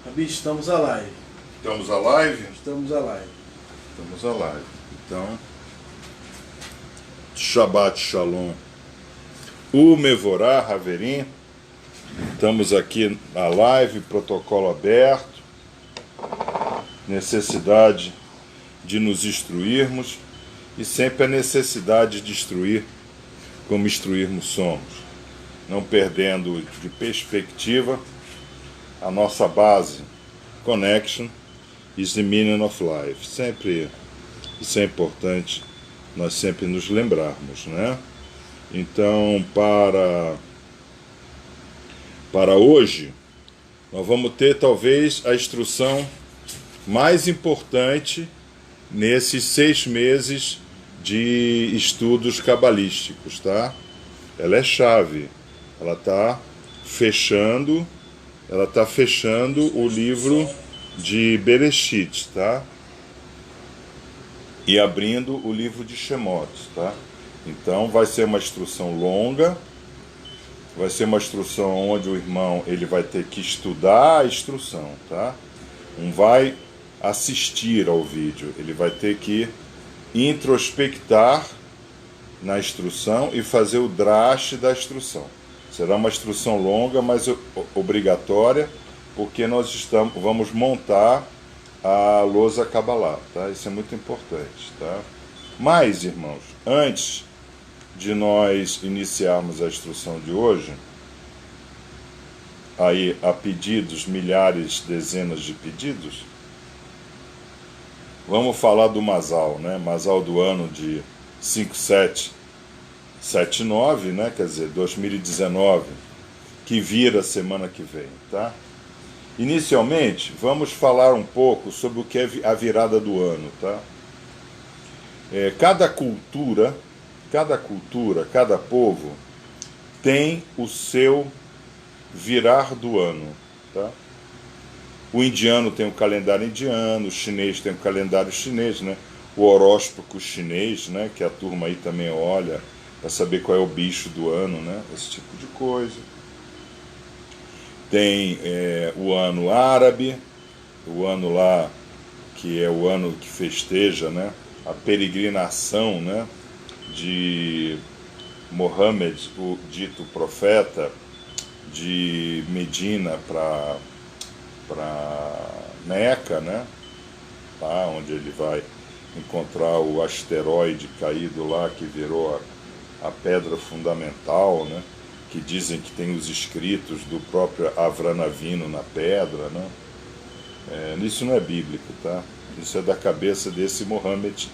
Rabi, estamos a live. Estamos a live? Estamos a live. Estamos a live. Então, Shabbat Shalom. O Mevorá, Haverim. Estamos aqui na live, protocolo aberto. Necessidade de nos instruirmos e sempre a necessidade de instruir como instruirmos somos. Não perdendo de perspectiva a nossa base, connection is the meaning of life. Sempre, isso é importante, nós sempre nos lembrarmos, né? Então, para hoje, nós vamos ter talvez a instrução mais importante nesses 6 meses de estudos cabalísticos, tá? Ela é chave, ela está fechando o livro de Bereshit, tá? E abrindo o livro de Shemot, tá? Então vai ser uma instrução longa, vai ser uma instrução onde o irmão ele vai ter que estudar a instrução, tá? Não vai assistir ao vídeo, ele vai ter que introspectar na instrução e fazer o draft da instrução. Será uma instrução longa, mas obrigatória, porque nós vamos montar a lousa Kabbalah, tá? Isso é muito importante, tá? Mas, irmãos, antes de nós iniciarmos a instrução de hoje, aí a pedidos, milhares, dezenas de pedidos, vamos falar do Mazal, né? Mazal do ano de 5779, né? Quer dizer, 2019, que vira semana que vem, tá? Inicialmente, vamos falar um pouco sobre o que é a virada do ano, tá? Cada cultura, cada povo tem o seu virar do ano, tá? O indiano tem o calendário indiano, o chinês tem o calendário chinês, né? O horóscopo chinês, né? Que a turma aí também olha para saber qual é o bicho do ano, né? Esse tipo de coisa. Tem o ano árabe, o ano lá que é o ano que festeja, né? A peregrinação, né? De Mohammed, o dito profeta, de Medina para Meca, né? Tá, onde ele vai encontrar o asteroide caído lá que virou a pedra fundamental, né? Que dizem que tem os escritos do próprio Avram Avinu na pedra, né? Isso não é bíblico, tá? Isso é da cabeça desse Mohammed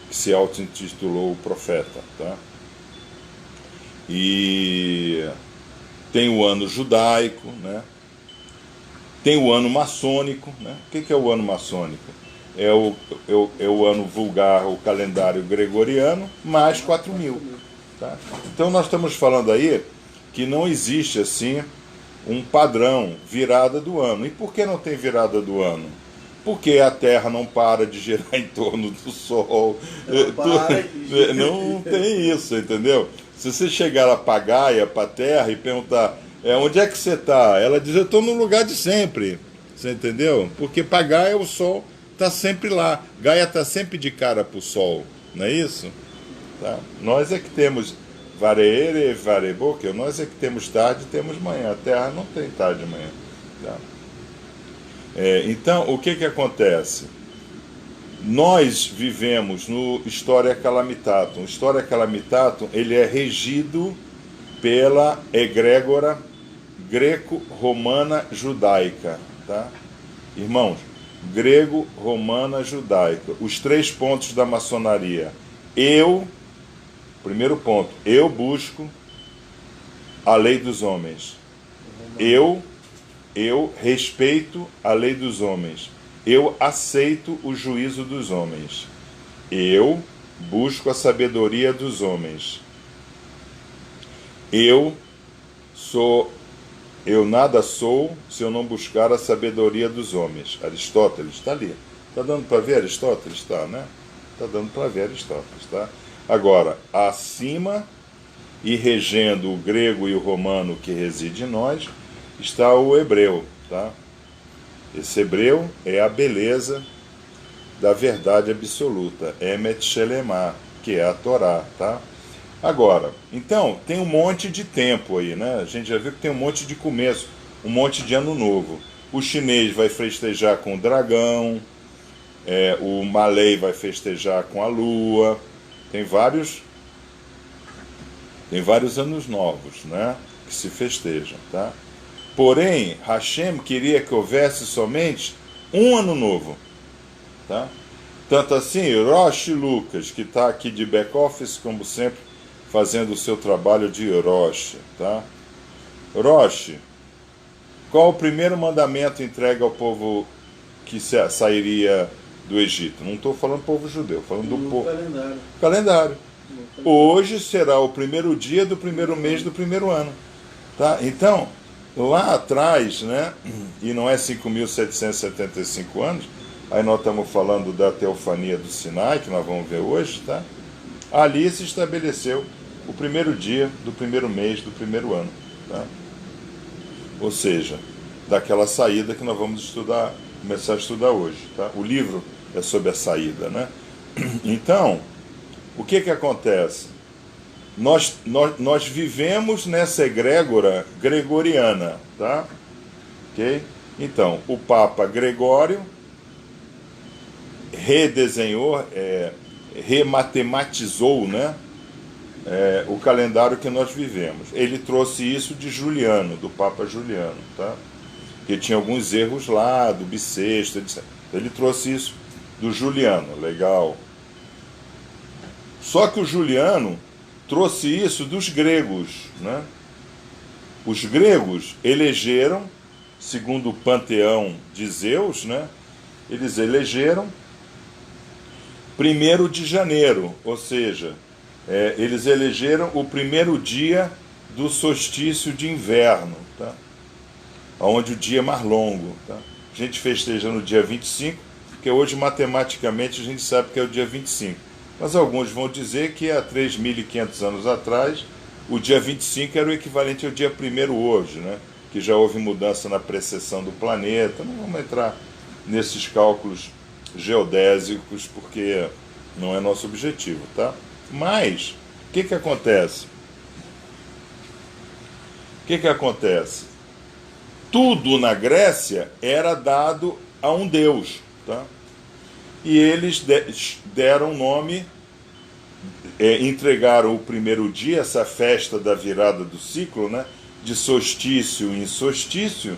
que se auto-intitulou o profeta, tá? E tem o ano judaico, né? Tem o ano maçônico, né? O que é o ano maçônico? É o ano vulgar, o calendário gregoriano, mais 4.000. Tá? Então nós estamos falando aí que não existe assim um padrão virada do ano. E por que não tem virada do ano? Porque a Terra não para de girar em torno do Sol. Não tem isso, entendeu? Se você chegar lá para Gaia, para a Terra, e perguntar onde é que você está? Ela diz, eu estou no lugar de sempre. Você entendeu? Porque para Gaia o Sol está sempre lá. Gaia está sempre de cara para o Sol. Não é isso? Tá? Nós é que temos vareire e vareboque, nós é que temos tarde e temos manhã. A Terra não tem tarde e manhã. Tá? Então, o que acontece? Nós vivemos no História Calamitatum. O História Calamitatum ele é regido pela egrégora greco-romana judaica, tá? Irmãos, grego-romana judaica, os 3 pontos da maçonaria. Primeiro ponto, eu busco a lei dos homens. Eu respeito a lei dos homens. Eu aceito o juízo dos homens. Eu busco a sabedoria dos homens. Eu nada sou se eu não buscar a sabedoria dos homens. Aristóteles está ali. Está dando para ver Aristóteles? Está, né? Está dando para ver Aristóteles, tá? Agora, acima e regendo o grego e o romano que reside em nós, está o hebreu, tá? Esse hebreu é a beleza da verdade absoluta, Emet Shelemah, que é a Torá, tá? Agora, então, tem um monte de tempo aí, né? A gente já viu que tem um monte de começo, um monte de ano novo. O chinês vai festejar com o dragão, o malay vai festejar com a lua, tem vários anos novos, né? Que se festejam, tá? Porém, Hashem queria que houvesse somente um ano novo, tá? Tanto assim, Rosh Lucas, que está aqui de back-office, como sempre, fazendo o seu trabalho de Rosh, tá? Rosh, qual o primeiro mandamento entregue ao povo que sairia do Egito? Não estou falando do povo judeu, falando do povo. Calendário. Hoje será o primeiro dia do primeiro mês do primeiro ano, tá? Então, lá atrás, né? E não é 5.775 anos. Aí nós estamos falando da teofania do Sinai, que nós vamos ver hoje, tá? Ali se estabeleceu o primeiro dia do primeiro mês do primeiro ano, tá? Ou seja, daquela saída que nós vamos estudar, começar a estudar hoje, tá? O livro é sobre a saída, né? Então, o que acontece? Nós vivemos nessa egrégora gregoriana, tá? Ok? Então, o Papa Gregório redesenhou, rematematizou, né, o calendário que nós vivemos. Ele trouxe isso de Juliano, do Papa Juliano, tá? Que tinha alguns erros lá, do bissexto, etc. Ele trouxe isso do Juliano, legal. Só que o Juliano trouxe isso dos gregos, né? Os gregos elegeram, segundo o panteão de Zeus, né? Eles elegeram 1º de janeiro, ou seja, eles elegeram o primeiro dia do solstício de inverno, tá? Onde o dia é mais longo, tá? A gente festeja no dia 25, porque hoje matematicamente a gente sabe que é o dia 25. Mas alguns vão dizer que há 3.500 anos atrás, o dia 25 era o equivalente ao dia 1º hoje, né? Que já houve mudança na precessão do planeta. Não vamos entrar nesses cálculos geodésicos, porque não é nosso objetivo, tá? Mas, o que acontece? O que acontece? Tudo na Grécia era dado a um deus, tá? E eles deram nome, entregaram o primeiro dia, essa festa da virada do ciclo, né? De solstício em solstício.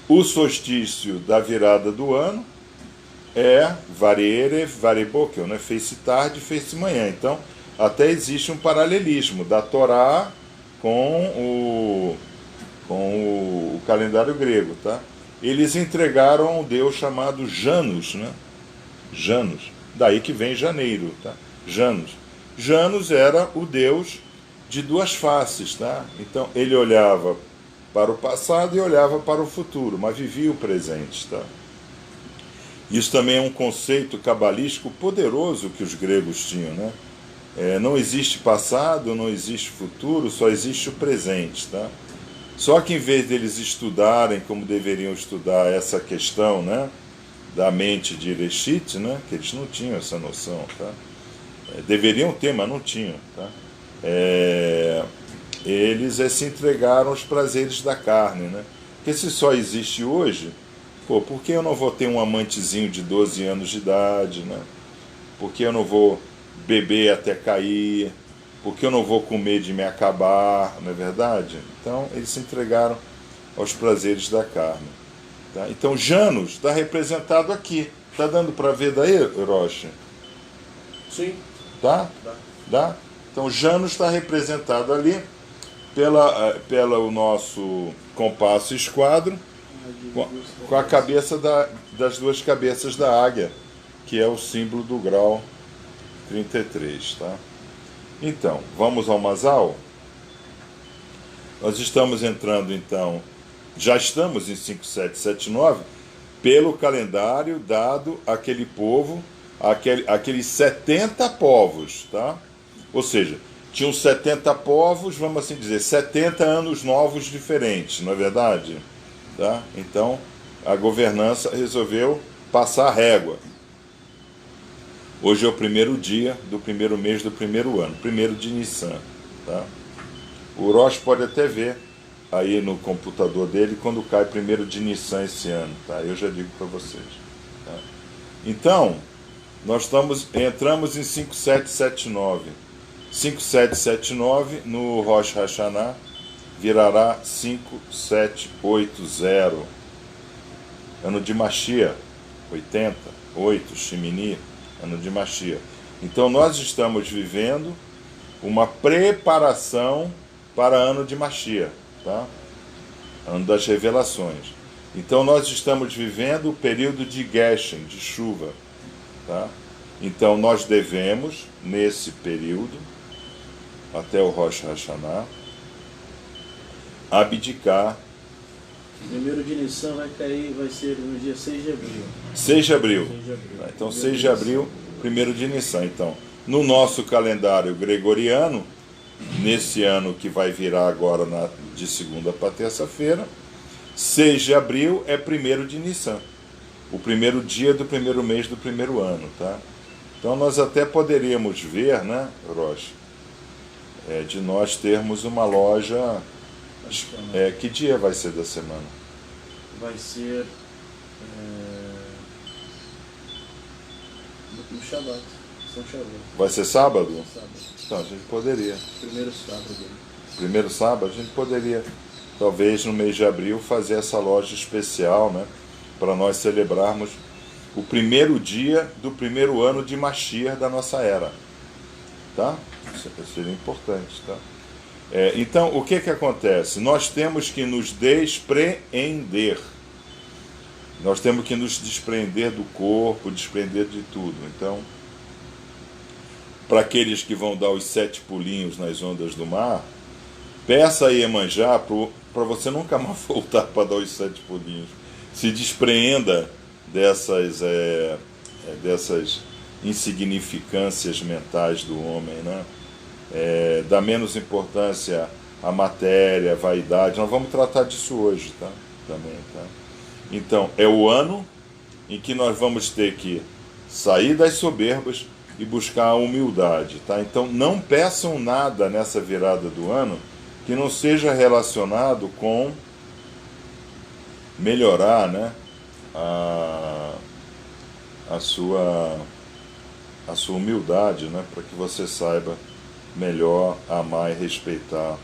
O solstício da virada do ano é Varere, Varebokel, né? Fez-se tarde, fez-se manhã. Então, até existe um paralelismo da Torá com o calendário grego, tá? Eles entregaram a um deus chamado Janus, né? Janus, daí que vem janeiro, tá? Janus. Janus era o deus de duas faces, tá? Então, ele olhava para o passado e olhava para o futuro, mas vivia o presente, tá? Isso também é um conceito cabalístico poderoso que os gregos tinham, né? Não existe passado, não existe futuro, só existe o presente, tá? Só que em vez deles estudarem como deveriam estudar essa questão, né, da mente de Ereshit, né, que eles não tinham essa noção, tá? Deveriam ter, mas não tinham, tá? Eles se entregaram aos prazeres da carne, né? Porque se só existe hoje, por que eu não vou ter um amantezinho de 12 anos de idade, né? Por que eu não vou beber até cair? Por que eu não vou comer de me acabar, não é verdade? Então, eles se entregaram aos prazeres da carne, tá? Então, Janus está representado aqui. Está dando para ver daí, Rocha? Sim. Tá? Dá? Então, Janus está representado ali pelo nosso compasso esquadro, com a cabeça das duas cabeças da águia, que é o símbolo do grau 33, tá? Então, vamos ao Masal? Nós estamos entrando, então, já estamos em 5779, pelo calendário dado àquele povo, aqueles 70 povos, tá? Ou seja, tinham 70 povos, vamos assim dizer, 70 anos novos diferentes, não é verdade? Tá? Então, a governança resolveu passar a régua. Hoje é o primeiro dia do primeiro mês do primeiro ano, primeiro de Nissan. Tá? O Roche pode até ver aí no computador dele quando cai primeiro de Nissan esse ano. Tá? Eu já digo para vocês. Tá? Então, nós entramos em 5779. 5779 no Rosh Hashanah virará 5780. Ano de Mashiach, 80, 8, Shemini, ano de Mashiach. Então nós estamos vivendo uma preparação para ano de Mashiach, tá? Ano das revelações. Então nós estamos vivendo o período de Geshem, de chuva, tá? Então nós devemos, nesse período, até o Rosh Hashanah, abdicar. Primeiro de Nissan vai ser no dia 6 de abril. 6 de abril. 6 de abril. Então 6 de abril, primeiro de Nissan. Então, no nosso calendário gregoriano, nesse ano que vai virar agora de segunda para terça-feira, 6 de abril é primeiro de Nissan. O primeiro dia do primeiro mês do primeiro ano, tá? Então nós até poderíamos ver, né, Roche, de nós termos uma loja. Que dia vai ser da semana? Vai ser no Shabbat, São Shabbat. Vai ser sábado? Sábado. Então a gente poderia. Primeiro sábado. Primeiro sábado, a gente poderia, talvez no mês de abril, fazer essa loja especial, né? Para nós celebrarmos o primeiro dia do primeiro ano de Mashiach da nossa era. Tá? Isso seria importante, tá? Então, o que acontece? Nós temos que nos despreender. Nós temos que nos desprender do corpo, desprender de tudo. Então, para aqueles que vão dar os 7 pulinhos nas ondas do mar, peça a Iemanjá para você nunca mais voltar para dar os 7 pulinhos. Se despreenda dessas insignificâncias mentais do homem, né? Dá menos importância à matéria, à vaidade. Nós vamos tratar disso hoje, tá? Também, tá? Então, é o ano em que nós vamos ter que sair das soberbas e buscar a humildade, tá? Então, não peçam nada nessa virada do ano que não seja relacionado com melhorar, né, a sua humildade, né, para que você saiba melhor amar e respeitar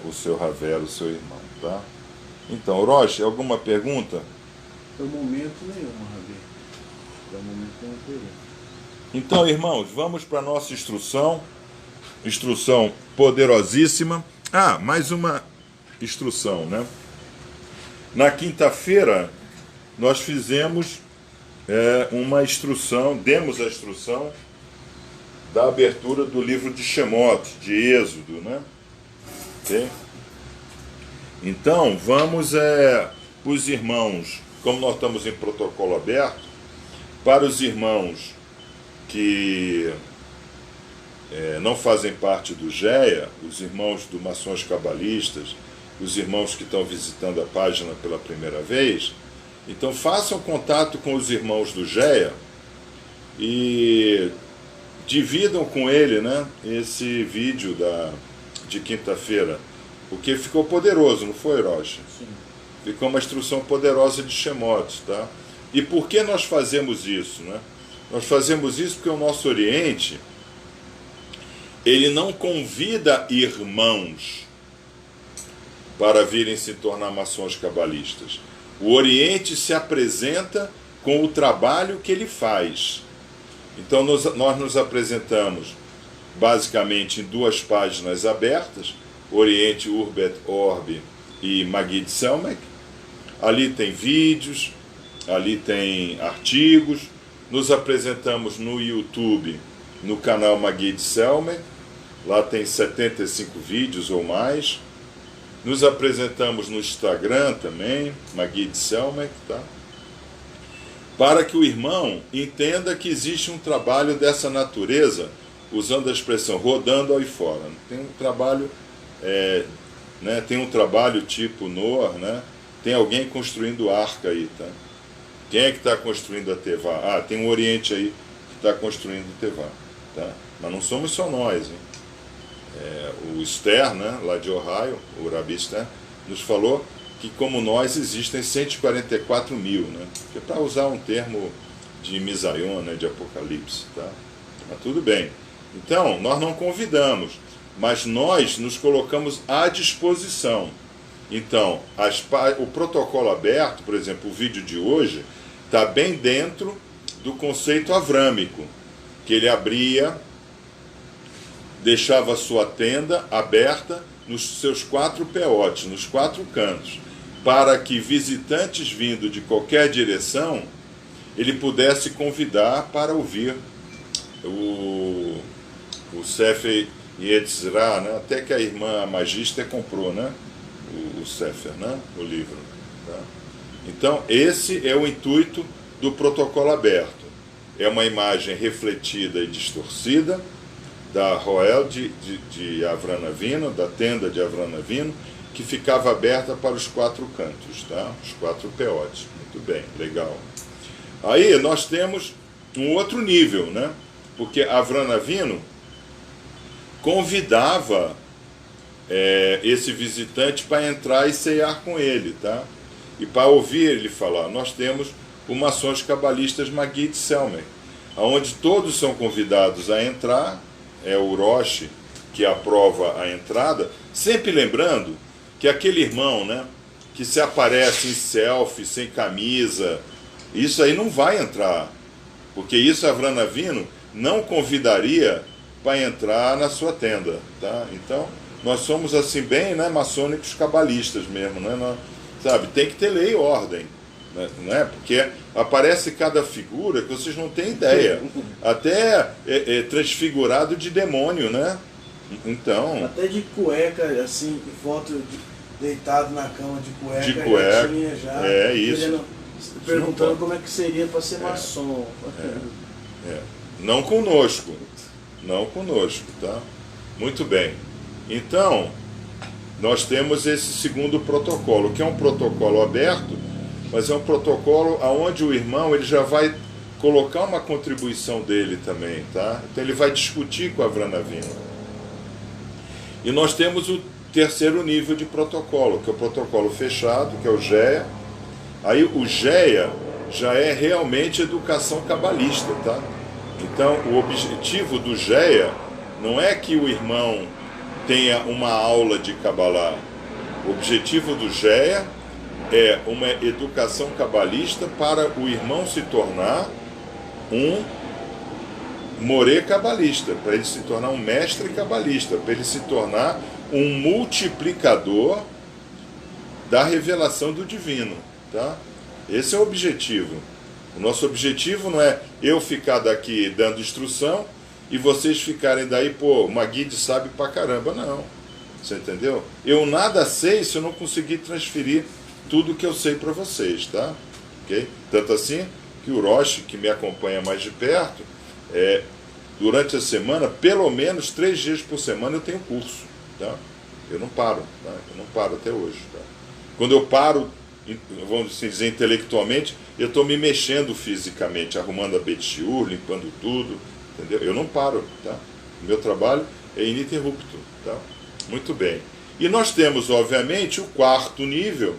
o seu Ravel, o seu irmão, tá? Então, Roche, alguma pergunta? Por momento nenhuma, Rabi. Por momento nenhuma pergunta. Então, irmãos, vamos para a nossa instrução poderosíssima. Mais uma instrução, né? Na quinta-feira, nós fizemos uma instrução, demos a instrução da abertura do livro de Shemot, de Êxodo, né? Okay? Então, vamos os irmãos, como nós estamos em protocolo aberto, para os irmãos que não fazem parte do GEA, os irmãos do Maçons Cabalistas, os irmãos que estão visitando a página pela primeira vez, então façam contato com os irmãos do GEA e dividam com ele, né, esse vídeo de quinta-feira, porque ficou poderoso, não foi, Rocha? Sim. Ficou uma instrução poderosa de Shemot, tá? E por que nós fazemos isso, né? Nós fazemos isso porque o nosso Oriente, ele não convida irmãos para virem se tornar maçons cabalistas. O Oriente se apresenta com o trabalho que ele faz. Então nós nos apresentamos basicamente em 2 páginas abertas, Oriente, Urbet, Orbe e Magid Selmek. Ali tem vídeos, ali tem artigos. Nos apresentamos no YouTube, no canal Magid Selmek. Lá tem 75 vídeos ou mais. Nos apresentamos no Instagram também, Magid Selmek, tá? Para que o irmão entenda que existe um trabalho dessa natureza, usando a expressão rodando aí fora. Tem um trabalho, né, tem um trabalho tipo Noah, né, tem alguém construindo arca aí, tá? Quem é que está construindo a Tevá? Ah, tem um Oriente aí que está construindo o Tevá, tá? Mas não somos só nós, hein? O Stern, né, lá de Ohio, o Rabi Stern, nos falou que como nós existem 144 mil, né? Que é para usar um termo de Misaion, né, de Apocalipse, tá? Mas tudo bem. Então, nós não convidamos, mas nós nos colocamos à disposição. Então, o protocolo aberto, por exemplo, o vídeo de hoje, está bem dentro do conceito avrâmico, que ele abria, deixava a sua tenda aberta nos seus 4 peotes, nos 4 cantos, para que visitantes vindo de qualquer direção, ele pudesse convidar para ouvir o Sefer Yetzirah, né? Até que a irmã Magister comprou, né? O Sefer, né? O livro. Tá? Então, esse é o intuito do protocolo aberto. É uma imagem refletida e distorcida da Roel de Avram Avinu, da tenda de Avram Avinu, que ficava aberta para os 4 cantos, tá? Os 4 peotes. Muito bem, legal. Aí nós temos um outro nível, né? Porque Avram Avinu convidava esse visitante para entrar e ceiar com ele, tá? E para ouvir ele falar. Nós temos o maçons cabalistas Magid Selmer, onde todos são convidados a entrar, é o Rosh que aprova a entrada, sempre lembrando que aquele irmão, né, que se aparece em selfie, sem camisa, isso aí não vai entrar, porque isso Avram Avinu não convidaria para entrar na sua tenda, tá? Então, nós somos assim bem, né, maçônicos cabalistas mesmo, né? Nós, sabe, tem que ter lei e ordem, né? Porque aparece cada figura que vocês não têm ideia, até transfigurado de demônio, né? Então, até de cueca, assim, foto deitado na cama de cueca, de cueca, já tinha já, é isso. querendo, perguntando como é que seria para ser maçom. Não conosco, não conosco, tá? Muito bem. Então, nós temos esse segundo protocolo, que é um protocolo aberto, mas é um protocolo onde o irmão ele já vai colocar uma contribuição dele também, tá? Então ele vai discutir com Avram Avinu. E nós temos o terceiro nível de protocolo, que é o protocolo fechado, que é o GEA. Aí o GEA já é realmente educação cabalista, tá? Então o objetivo do GEA não é que o irmão tenha uma aula de Kabbalah. O objetivo do GEA é uma educação cabalista para o irmão se tornar um moré cabalista, para ele se tornar um mestre cabalista, para ele se tornar um multiplicador da revelação do divino, tá? Esse é o objetivo. O nosso objetivo não é eu ficar daqui dando instrução e vocês ficarem daí, pô, o Maguide sabe pra caramba. Não, você entendeu? Eu nada sei se eu não conseguir transferir tudo que eu sei para vocês, tá? Okay? Tanto assim que o Rosh, que me acompanha mais de perto, durante a semana, pelo menos 3 dias por semana eu tenho curso, tá? Eu não paro, tá? Eu não paro até hoje, tá? Quando eu paro, vamos dizer, intelectualmente, eu estou me mexendo fisicamente, arrumando a Betshiur, limpando tudo, entendeu? Eu não paro, tá? O meu trabalho é ininterrupto, tá? Muito bem. E nós temos, obviamente, o quarto nível,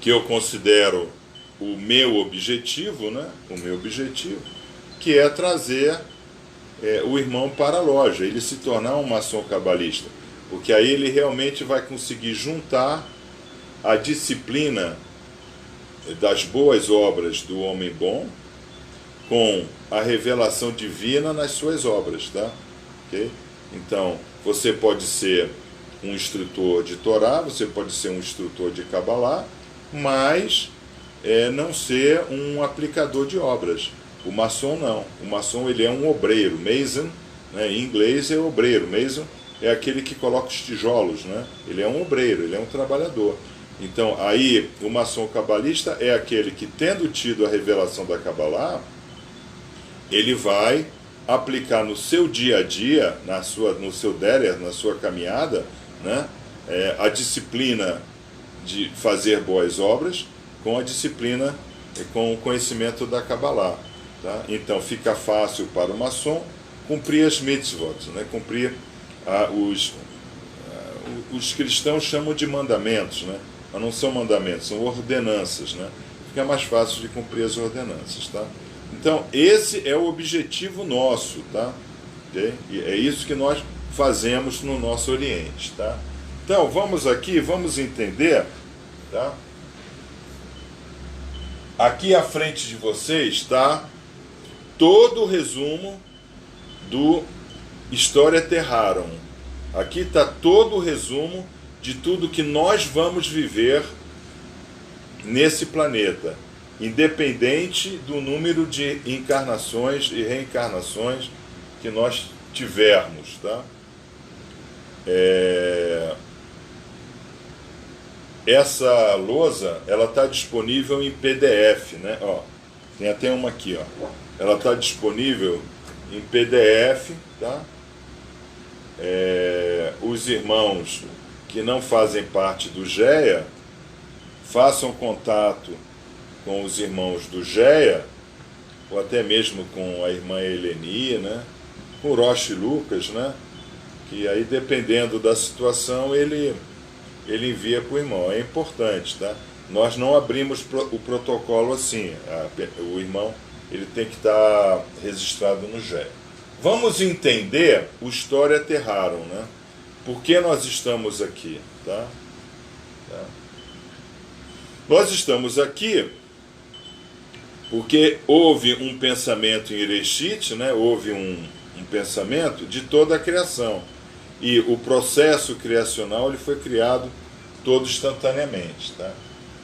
que eu considero o meu objetivo, né? O meu objetivo, que é trazer o irmão para a loja, ele se tornar um maçom cabalista, porque aí ele realmente vai conseguir juntar a disciplina das boas obras do homem bom com a revelação divina nas suas obras, tá? Okay? Então, você pode ser um instrutor de Torá, você pode ser um instrutor de Kabbalah, mas não ser um aplicador de obras. O maçom não. O maçom ele é um obreiro. Mason, né, em inglês é obreiro. Mason é aquele que coloca os tijolos, né? Ele é um obreiro, ele é um trabalhador. Então, aí, o maçom cabalista é aquele que, tendo tido a revelação da Kabbalah, ele vai aplicar no seu dia a dia, no seu derer, na sua caminhada, né, a disciplina de fazer boas obras com a disciplina, com o conhecimento da Kabbalah. Tá? Então fica fácil para o maçom cumprir as mitzvot, né? Cumprir os cristãos chamam de mandamentos, né? Mas não são mandamentos, são ordenanças, né? Fica mais fácil de cumprir as ordenanças. Tá? Então esse é o objetivo nosso, tá? Okay? E é isso que nós fazemos no nosso Oriente. Tá? Então vamos aqui, vamos entender. Tá? Aqui à frente de vocês está todo o resumo do História Terrarum. Aqui está todo o resumo de tudo que nós vamos viver nesse planeta, independente do número de encarnações e reencarnações que nós tivermos. Tá? Essa lousa, ela está disponível em PDF, né? Ó, tem até uma aqui, ó. Ela está disponível em PDF, tá? Os irmãos que não fazem parte do GEA, façam contato com os irmãos do GEA, ou até mesmo com a irmã Eleni, né? Com o Roche Lucas, né? Que aí, dependendo da situação, ele envia para o irmão. É importante, tá? Nós não abrimos o protocolo assim. O irmão ele tem que estar registrado no GEA. Vamos entender o História Terrarum, né? Por que nós estamos aqui? Tá? Nós estamos aqui porque houve um pensamento em Erechit, né? Houve um pensamento de toda a criação. E o processo criacional ele foi criado todo instantaneamente. Tá?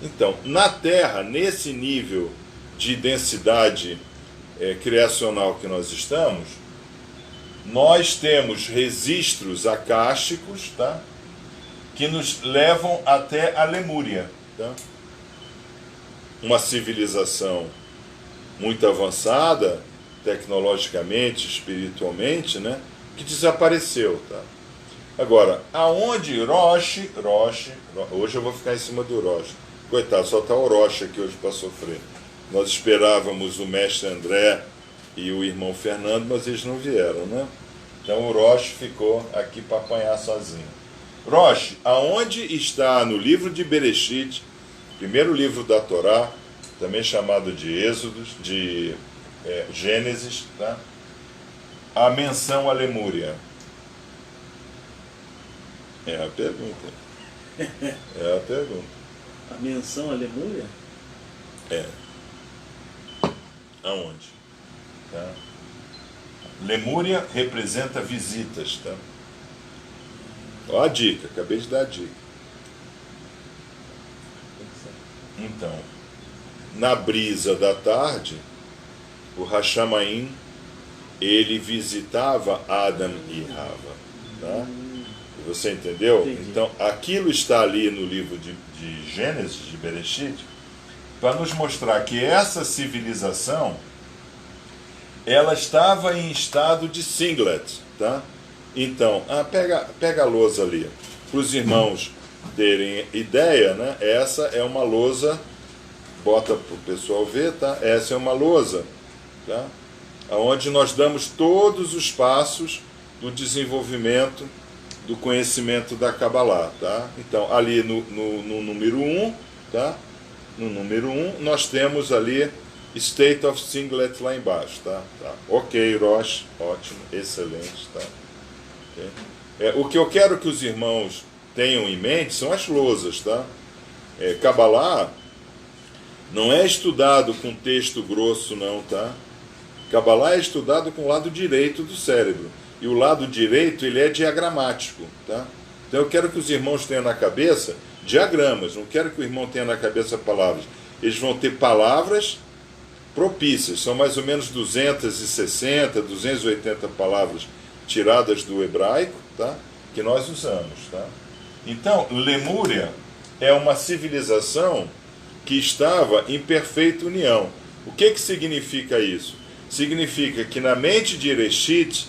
Então, na Terra, nesse nível de densidade criacional que nós estamos, nós temos registros acásticos, tá? Que nos levam até a Lemúria. Tá? Uma civilização muito avançada, tecnologicamente, espiritualmente, né? Que desapareceu. Tá? Agora, aonde Roche, hoje eu vou ficar em cima do Roche. Coitado, só está o Roche aqui hoje para sofrer. Nós esperávamos o mestre André e o irmão Fernando, mas eles não vieram, né? Então o Roche ficou aqui para apanhar sozinho. Roche, aonde está no livro de Bereshit, primeiro livro da Torá, também chamado de Êxodos, de Gênesis, tá? A menção à Lemúria? É a pergunta. É a pergunta. A menção à Lemúria? Aonde? Tá? Lemúria representa visitas. Tá? Ó a dica, acabei de dar a dica. Então, na brisa da tarde, o Hashamaim, ele visitava Adam e Rava. Tá? Você entendeu? Entendi. Então, aquilo está ali no livro de Gênesis, de Bereshit, para nos mostrar que essa civilização ela estava em estado de singlet. Tá? Então, pega a lousa ali. Para os irmãos terem ideia, né? Essa é uma lousa, bota para o pessoal ver, tá? Essa é uma lousa, tá? Onde nós damos todos os passos do desenvolvimento do conhecimento da Kabbalah, tá? Então, ali no número 1, tá? No número 1, nós temos ali State of Singlet lá embaixo, tá? Ok, Roche, ótimo, excelente, tá? Okay. O que eu quero que os irmãos tenham em mente são as lousas, tá? Kabbalah não é estudado com texto grosso, não, tá? Kabbalah é estudado com o lado direito do cérebro. E o lado direito, ele é diagramático, tá? Então eu quero que os irmãos tenham na cabeça diagramas, não quero que o irmão tenha na cabeça palavras. Eles vão ter palavras propícias, são mais ou menos 260, 280 palavras tiradas do hebraico, tá? Que nós usamos, tá? Então, Lemúria é uma civilização que estava em perfeita união. O que significa isso? Significa que na mente de Erechit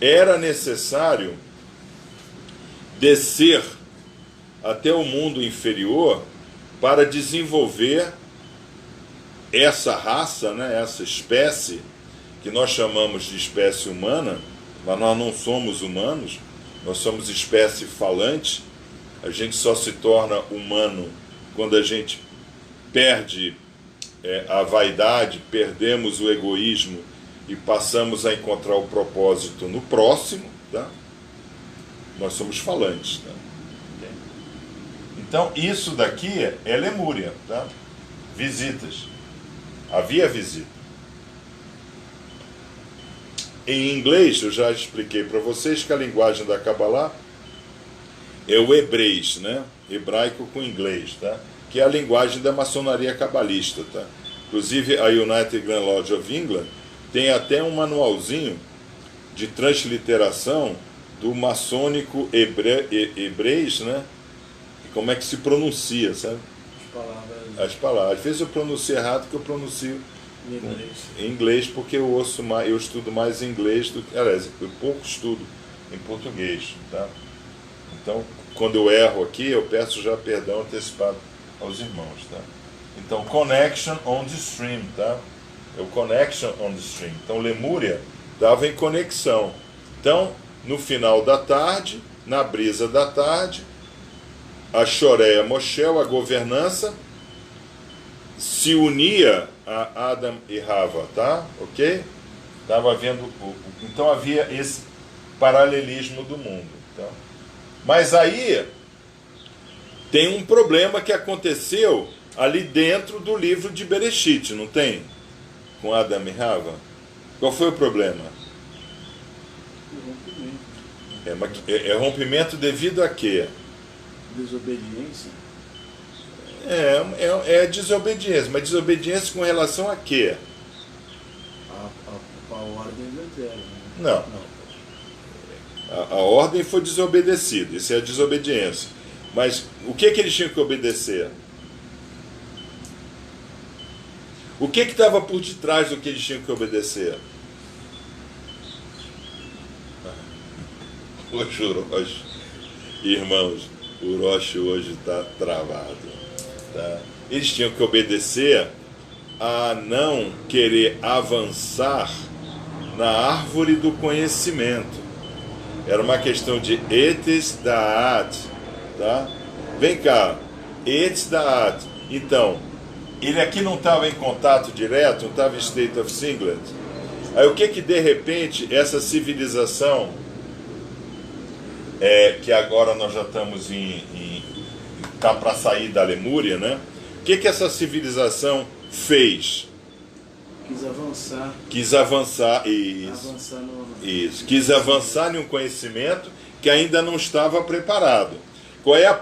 era necessário descer até o mundo inferior para desenvolver essa raça, né, essa espécie, que nós chamamos de espécie humana, mas nós não somos humanos, nós somos espécie falante. A gente só se torna humano quando a gente perde a vaidade, perdemos o egoísmo e passamos a encontrar o propósito no próximo, tá? Nós somos falantes, tá? Então isso daqui é Lemúria, tá? Visitas. Havia visita. Em inglês, eu já expliquei para vocês que a linguagem da Kabbalah é o hebrês, né? Hebraico com inglês, tá? Que é a linguagem da maçonaria cabalista, tá? Inclusive a United Grand Lodge of England tem até um manualzinho de transliteração do maçônico hebrês, né? Como é que se pronuncia, sabe? As palavras. Às vezes eu pronuncio errado, porque eu pronuncio em inglês, porque eu estudo mais em inglês do que, aliás, eu pouco estudo em português, tá? Então, quando eu erro aqui, eu peço já perdão antecipado aos irmãos, tá? Então, connection on the stream, tá? É o connection on the stream. Então, Lemúria estava em conexão. Então, no final da tarde, na brisa da tarde, a Shoreia Moshel, a governança, se unia a Adam e Rava, tá? Ok? Estava havendo, então havia esse paralelismo do mundo, tá? Mas aí tem um problema que aconteceu ali dentro do livro de Bereshit, não tem? Com Adam e Rava. Qual foi o problema? É rompimento devido a quê? Desobediência. É desobediência, mas desobediência com relação a quê? A ordem do Eterno. Não. A ordem foi desobedecida, isso é a desobediência. Mas o que eles tinham que obedecer? O que estava por detrás do que eles tinham que obedecer? Hoje o Roche, irmãos, o Roche hoje está travado. Tá? Eles tinham que obedecer a não querer avançar na árvore do conhecimento. Era uma questão de etes da'at, tá? Vem cá, etes da'at. Então, ele aqui não estava em contato direto, não estava em state of singlet. Aí o que de repente essa civilização, que agora nós já estamos tá para sair da Lemúria, né? O que essa civilização fez? Quis avançar, isso. Quis avançar em um conhecimento que ainda não estava preparado. Qual é a...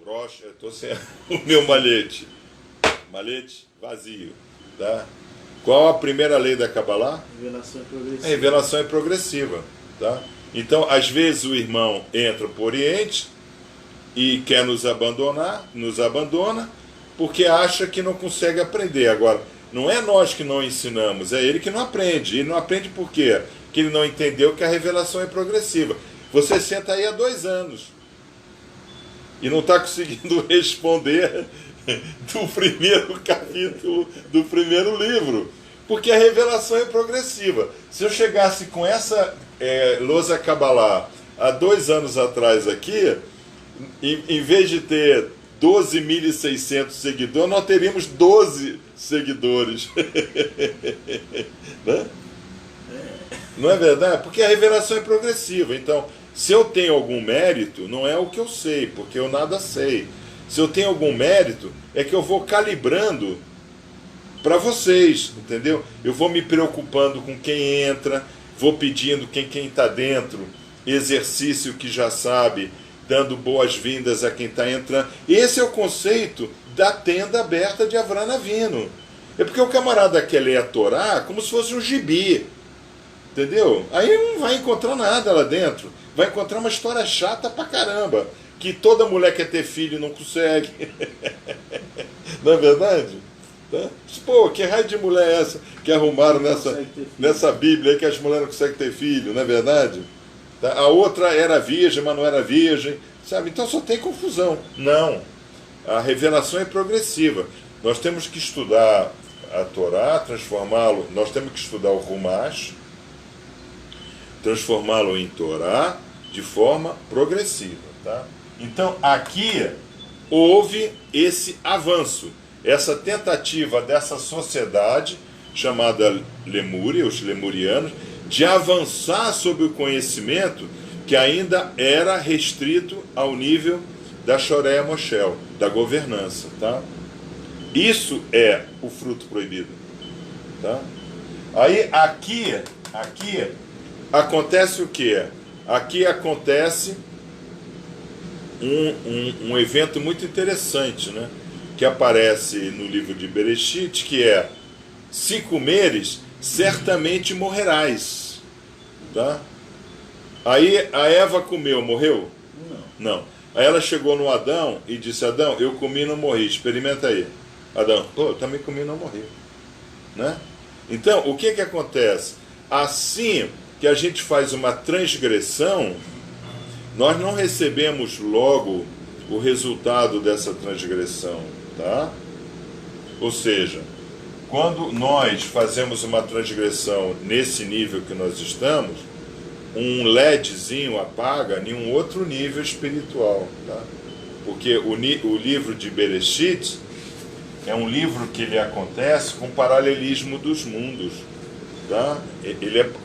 Rocha, eu estou sem o meu malhete. Malhete vazio, tá? Qual a primeira lei da Kabbalah? Revelação é progressiva. Revelação é progressiva, tá? Então, às vezes o irmão entra para o Oriente e quer nos abandona, porque acha que não consegue aprender. Agora, não é nós que não ensinamos, é ele que não aprende. Ele não aprende por quê? Porque ele não entendeu que a revelação é progressiva. Você senta aí há 2 anos e não está conseguindo responder do primeiro capítulo do primeiro livro, porque a revelação é progressiva. Se eu chegasse com essa lousa Kabbalah há 2 anos atrás aqui, em vez de ter 12.600 seguidores, nós teríamos 12 seguidores. Né? Não é verdade? Porque a revelação é progressiva. Então, se eu tenho algum mérito, não é o que eu sei, porque eu nada sei. Se eu tenho algum mérito, é que eu vou calibrando para vocês, entendeu? Eu vou me preocupando com quem entra, vou pedindo quem está dentro, exercício que já sabe, dando boas-vindas a quem está entrando. Esse é o conceito da tenda aberta de Avraham Avinu. É porque o camarada quer ler a Torá como se fosse um gibi, entendeu? Aí não vai encontrar nada lá dentro. Vai encontrar uma história chata pra caramba, que toda mulher quer ter filho e não consegue. Não é verdade? Tá? Pô, que raio de mulher é essa que arrumaram nessa Bíblia aí que as mulheres não conseguem ter filho, não é verdade? Tá? A outra era virgem, mas não era virgem, Sabe? Então só tem confusão. Não. A revelação é progressiva. Nós temos que estudar a Torá, transformá-lo, nós temos que estudar o Rumash, transformá-lo em Torá de forma progressiva. Tá? Então aqui houve esse avanço, essa tentativa dessa sociedade chamada Lemúria, os lemurianos, de avançar sobre o conhecimento que ainda era restrito ao nível da Shoreia Moshel, da governança. Tá? Isso é o fruto proibido. Tá? Aí aqui acontece o quê? Aqui acontece um evento muito interessante, né? Que aparece no livro de Bereshit, que é: se comeres, certamente morrerás. Tá? Aí a Eva comeu, morreu? Não. Aí ela chegou no Adão e disse: Adão, eu comi e não morri, experimenta aí. Adão, eu também comi e não morri. Né? Então, o que acontece? Assim que a gente faz uma transgressão, nós não recebemos logo o resultado dessa transgressão. Tá? Ou seja, quando nós fazemos uma transgressão nesse nível que nós estamos, um LEDzinho apaga em um outro nível espiritual. Tá? Porque o livro de Bereshit é um livro que ele acontece com paralelismo dos mundos. Tá?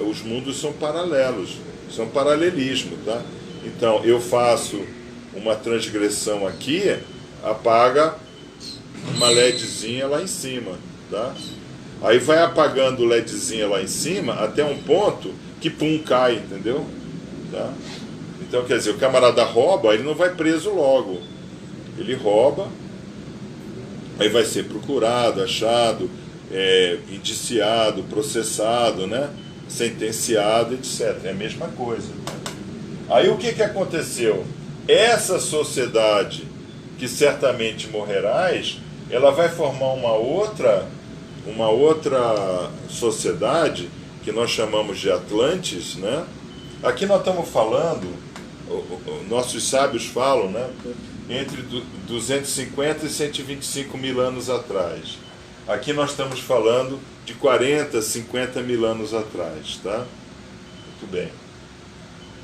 Os mundos são paralelos, são paralelismo. Tá? Então, eu faço uma transgressão aqui, apaga uma LEDzinha lá em cima. Tá? Aí vai apagando o LEDzinha lá em cima até um ponto que pum, cai, entendeu? Tá? Então, quer dizer, o camarada rouba, ele não vai preso logo. Ele rouba, aí vai ser procurado, achado, indiciado, processado, né? Sentenciado, etc. É a mesma coisa. Aí o que aconteceu? Essa sociedade, que certamente morrerás, ela vai formar uma outra sociedade que nós chamamos de Atlantes, né? Aqui nós estamos falando, nossos sábios falam, né? Entre 250 e 125 mil anos atrás. Aqui nós estamos falando de 40, 50 mil anos atrás, tá? Muito bem.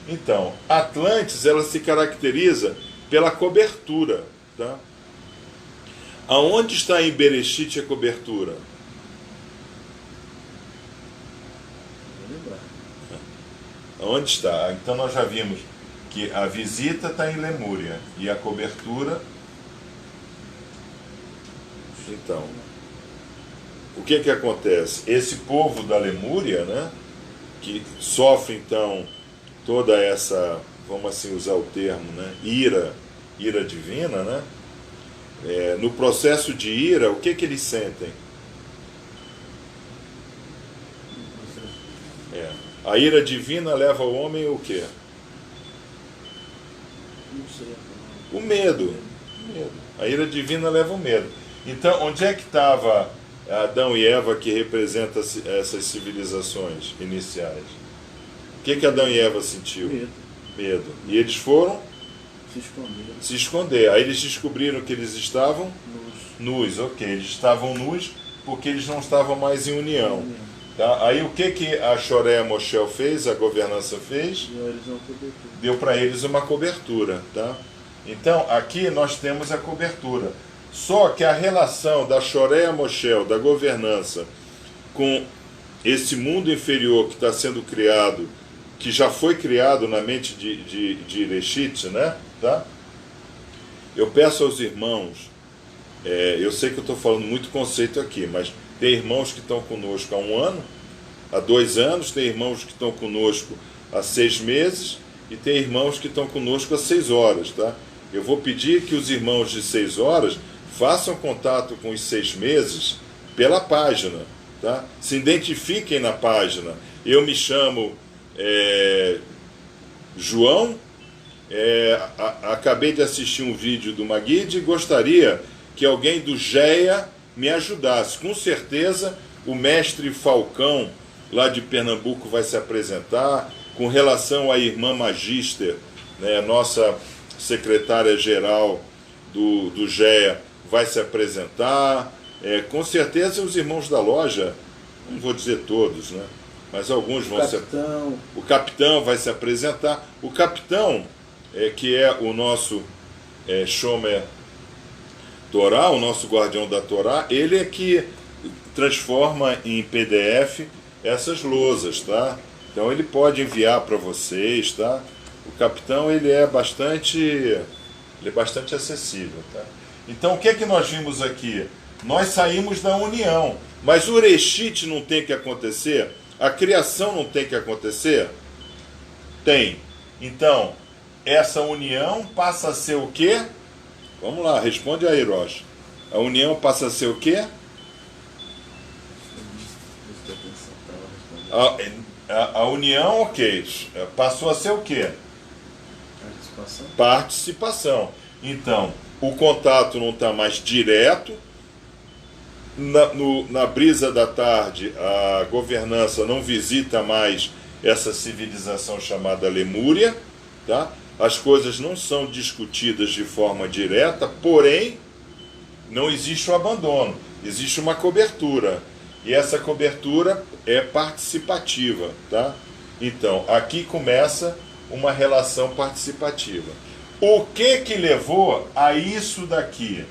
Então, Atlantes, ela se caracteriza pela cobertura, tá? Aonde está em Bereshit a cobertura? Onde está? Então nós já vimos que a visita está em Lemúria e a cobertura. Então, o que acontece? Esse povo da Lemúria, né, que sofre então toda essa, vamos assim usar o termo, né, ira divina, né? No processo de ira, o que eles sentem? A ira divina leva o homem o quê? O medo. A ira divina leva o medo. Então, onde é que estava Adão e Eva, que representa essas civilizações iniciais? O que Adão e Eva sentiu? Medo. E eles foram? Se esconder. Aí eles descobriram que eles estavam? Nus. Ok. Eles estavam nus porque eles não estavam mais em união. Tá? Aí o que a Shoreia Moshel fez, a governança fez? Deu para eles uma cobertura. Tá? Então, aqui nós temos a cobertura. Só que a relação da Shoreia Moshel, da governança, com esse mundo inferior que está sendo criado, que já foi criado na mente de Bereshit, né? Tá? Eu peço aos irmãos, eu sei que eu estou falando muito conceito aqui, mas tem irmãos que estão conosco há 1 ano, há 2 anos, tem irmãos que estão conosco há 6 meses e tem irmãos que estão conosco há 6 horas. Tá? Eu vou pedir que os irmãos de 6 horas façam contato com os 6 meses pela página. Tá? Se identifiquem na página. Eu me chamo João, acabei de assistir um vídeo do Maguide e gostaria que alguém do GEA me ajudasse. Com certeza o mestre Falcão, lá de Pernambuco, vai se apresentar. Com relação à irmã Magister, né, nossa secretária-geral do GEA vai se apresentar. Com certeza os irmãos da loja, não vou dizer todos, né? Mas alguns vão se... O capitão vai se apresentar. O capitão, que é o nosso Shomer Torá, o nosso guardião da Torá, ele é que transforma em PDF essas lousas, tá? Então ele pode enviar para vocês, tá? O capitão, ele é bastante acessível, tá? Então o que é que nós vimos aqui? Nós saímos da união, mas o reshit não tem que acontecer? A criação não tem que acontecer? Tem. Então, essa união passa a ser o quê? Vamos lá, responde aí, Rocha. A união passa a ser o quê? A união, ok. Passou a ser o quê? Participação. Então, o contato não está mais direto. Na brisa da tarde, a governança não visita mais essa civilização chamada Lemúria, tá? As coisas não são discutidas de forma direta, porém, não existe o abandono, existe uma cobertura. E essa cobertura é participativa, tá? Então, aqui começa uma relação participativa. O que levou a isso daqui?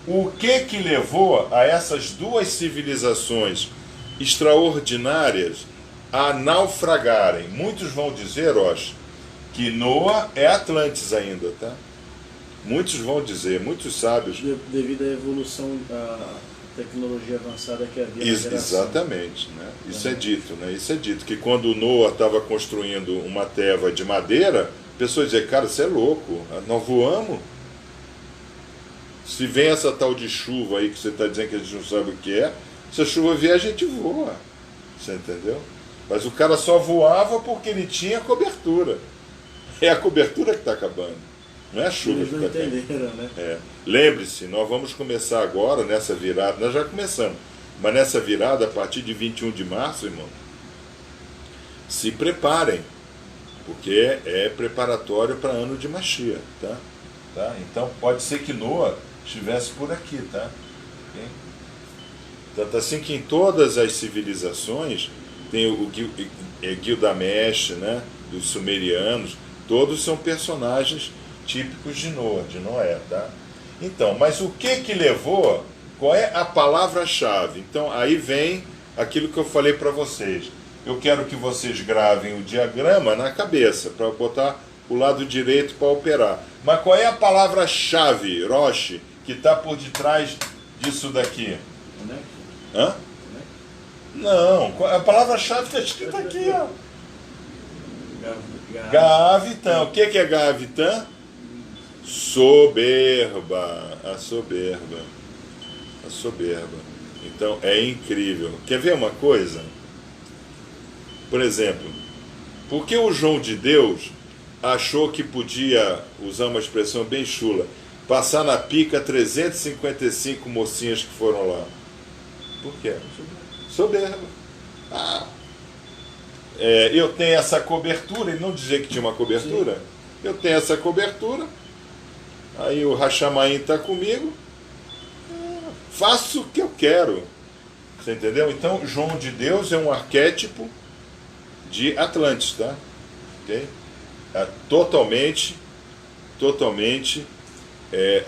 O que levou a essas duas civilizações extraordinárias a naufragarem? Muitos vão dizer, Rocha, que Noa é Atlantis ainda, tá? Muitos vão dizer, muitos sábios... Devido à evolução da tecnologia avançada que havia na geração. Exatamente, né? Isso é dito, né? Isso é dito, que quando Noa estava construindo uma teva de madeira, pessoas diziam, cara, você é louco, nós voamos. Se vem essa tal de chuva aí que você está dizendo que a gente não sabe o que é, se a chuva vier, a gente voa. Você entendeu? Mas o cara só voava porque ele tinha cobertura. É a cobertura que está acabando. Não é a chuva Eles que não está acabando. entenderam, né? Lembre-se, nós vamos começar agora, nessa virada, nós já começamos, mas nessa virada, a partir de 21 de março, irmão, se preparem, porque é preparatório para ano de Mashiach, tá? Então, pode ser que Noa estivesse por aqui, tá? Okay? Tanto assim que em todas as civilizações tem o Gilgamesh, né? Dos sumerianos, todos são personagens típicos de Noé, tá? Então, mas o que levou? Qual é a palavra-chave? Então, aí vem aquilo que eu falei para vocês. Eu quero que vocês gravem o diagrama na cabeça, para botar o lado direito para operar. Mas qual é a palavra-chave, Roche, que está por detrás disso daqui? Hã? Não, a palavra-chave está escrita aqui, ó. Gaavitã. O que é Gaavitã? Soberba. A soberba. A soberba. Então, é incrível. Quer ver uma coisa? Por exemplo, por que o João de Deus achou que podia, usar uma expressão bem chula, passar na pica 355 mocinhas que foram lá? Por quê? Soberba. Eu tenho essa cobertura, ele não dizia que tinha uma cobertura? Sim. Eu tenho essa cobertura, aí o Hashamaim está comigo, faço o que eu quero. Você entendeu? Então, João de Deus é um arquétipo de Atlantis, tá? Okay? Totalmente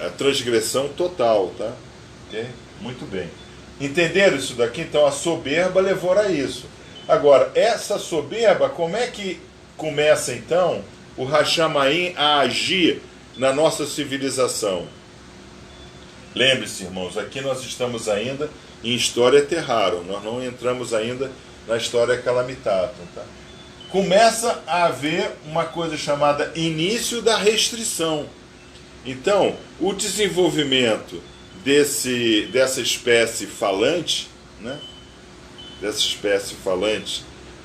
a transgressão total, tá? Okay? Muito bem. Entenderam isso daqui? Então a soberba levou a isso. Agora, essa soberba, como é que começa então o Hashamaim a agir na nossa civilização? Lembre-se, irmãos, aqui nós estamos ainda em história terrarum, nós não entramos ainda na história calamitatum, tá? Começa a haver uma coisa chamada início da restrição. Então, o desenvolvimento dessa espécie falante, né? Dessa espécie falante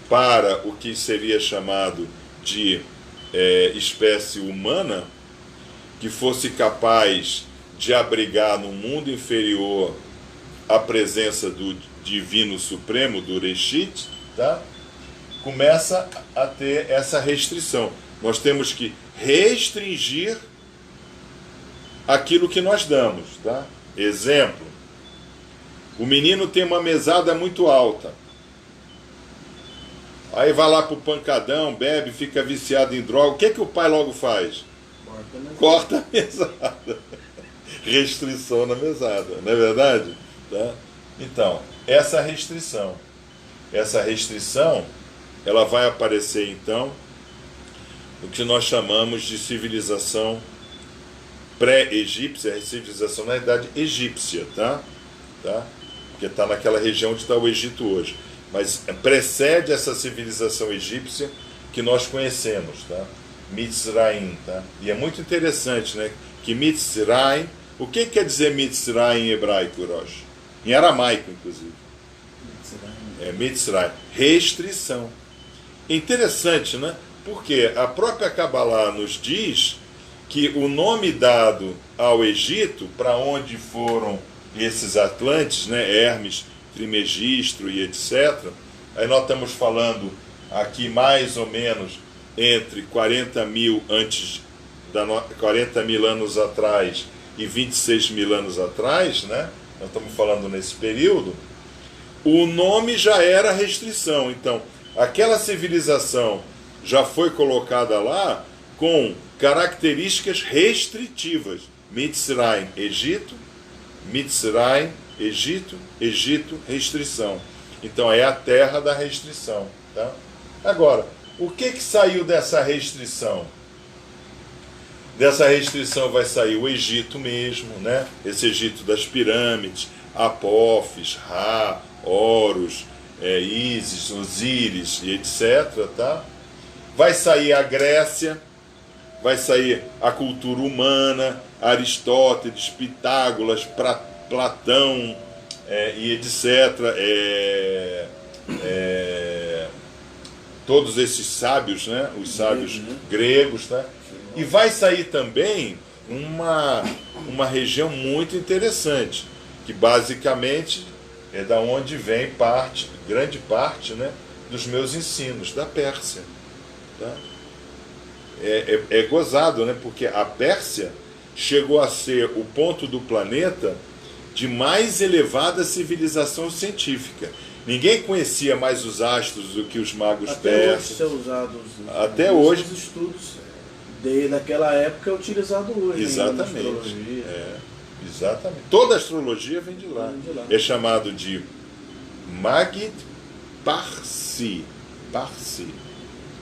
para o que seria chamado de espécie humana, que fosse capaz de abrigar no mundo inferior a presença do Divino Supremo, do Reshit, tá? Começa a ter essa restrição. Nós temos que restringir aquilo que nós damos, tá? Exemplo, o menino tem uma mesada muito alta, aí vai lá pro pancadão, bebe, fica viciado em droga, o que que o pai logo faz? Corta a mesada. Restrição na mesada, não é verdade? Tá? Então, essa restrição, ela vai aparecer então no que nós chamamos de civilização pré-egípcia, a civilização na idade egípcia, tá? Porque está naquela região onde está o Egito hoje, mas precede essa civilização egípcia que nós conhecemos, tá? Mitzrayim, tá? E é muito interessante, né? Que Mitzrayim, o que quer dizer Mitzrayim em hebraico, Rosh? Em aramaico, inclusive. Mitzrayim, restrição. Interessante, né? Porque a própria Kabbalah nos diz que o nome dado ao Egito, para onde foram esses atlantes, né? Hermes, Trismegistro e etc. Aí nós estamos falando aqui mais ou menos entre 40 mil anos atrás e 26 mil anos atrás, né? Nós estamos falando nesse período. O nome já era restrição. Então, aquela civilização já foi colocada lá com características restritivas. Mitzrayim, Egito, Mitzrayim, Egito, Egito, restrição. Então, é a terra da restrição. Tá? Agora, o que saiu dessa restrição? Dessa restrição vai sair o Egito mesmo, né? Esse Egito das pirâmides, Apófis, Ra, Horus, Ísis, Osíris e etc. Tá? Vai sair a Grécia, vai sair a cultura humana, Aristóteles, Pitágoras, Platão e etc. Todos esses sábios, né? Os sábios gregos, tá? E vai sair também uma região muito interessante, que basicamente é da onde vem grande parte, né, dos meus ensinos, da Pérsia. Tá? É gozado, né? Porque a Pérsia chegou a ser o ponto do planeta de mais elevada civilização científica. Ninguém conhecia mais os astros do que os magos persas. Até hoje são usados. Até hoje. Os estudos daquela época é utilizado hoje. Exatamente. Exatamente. Toda a astrologia vem de lá. É chamado de Magid Parsi.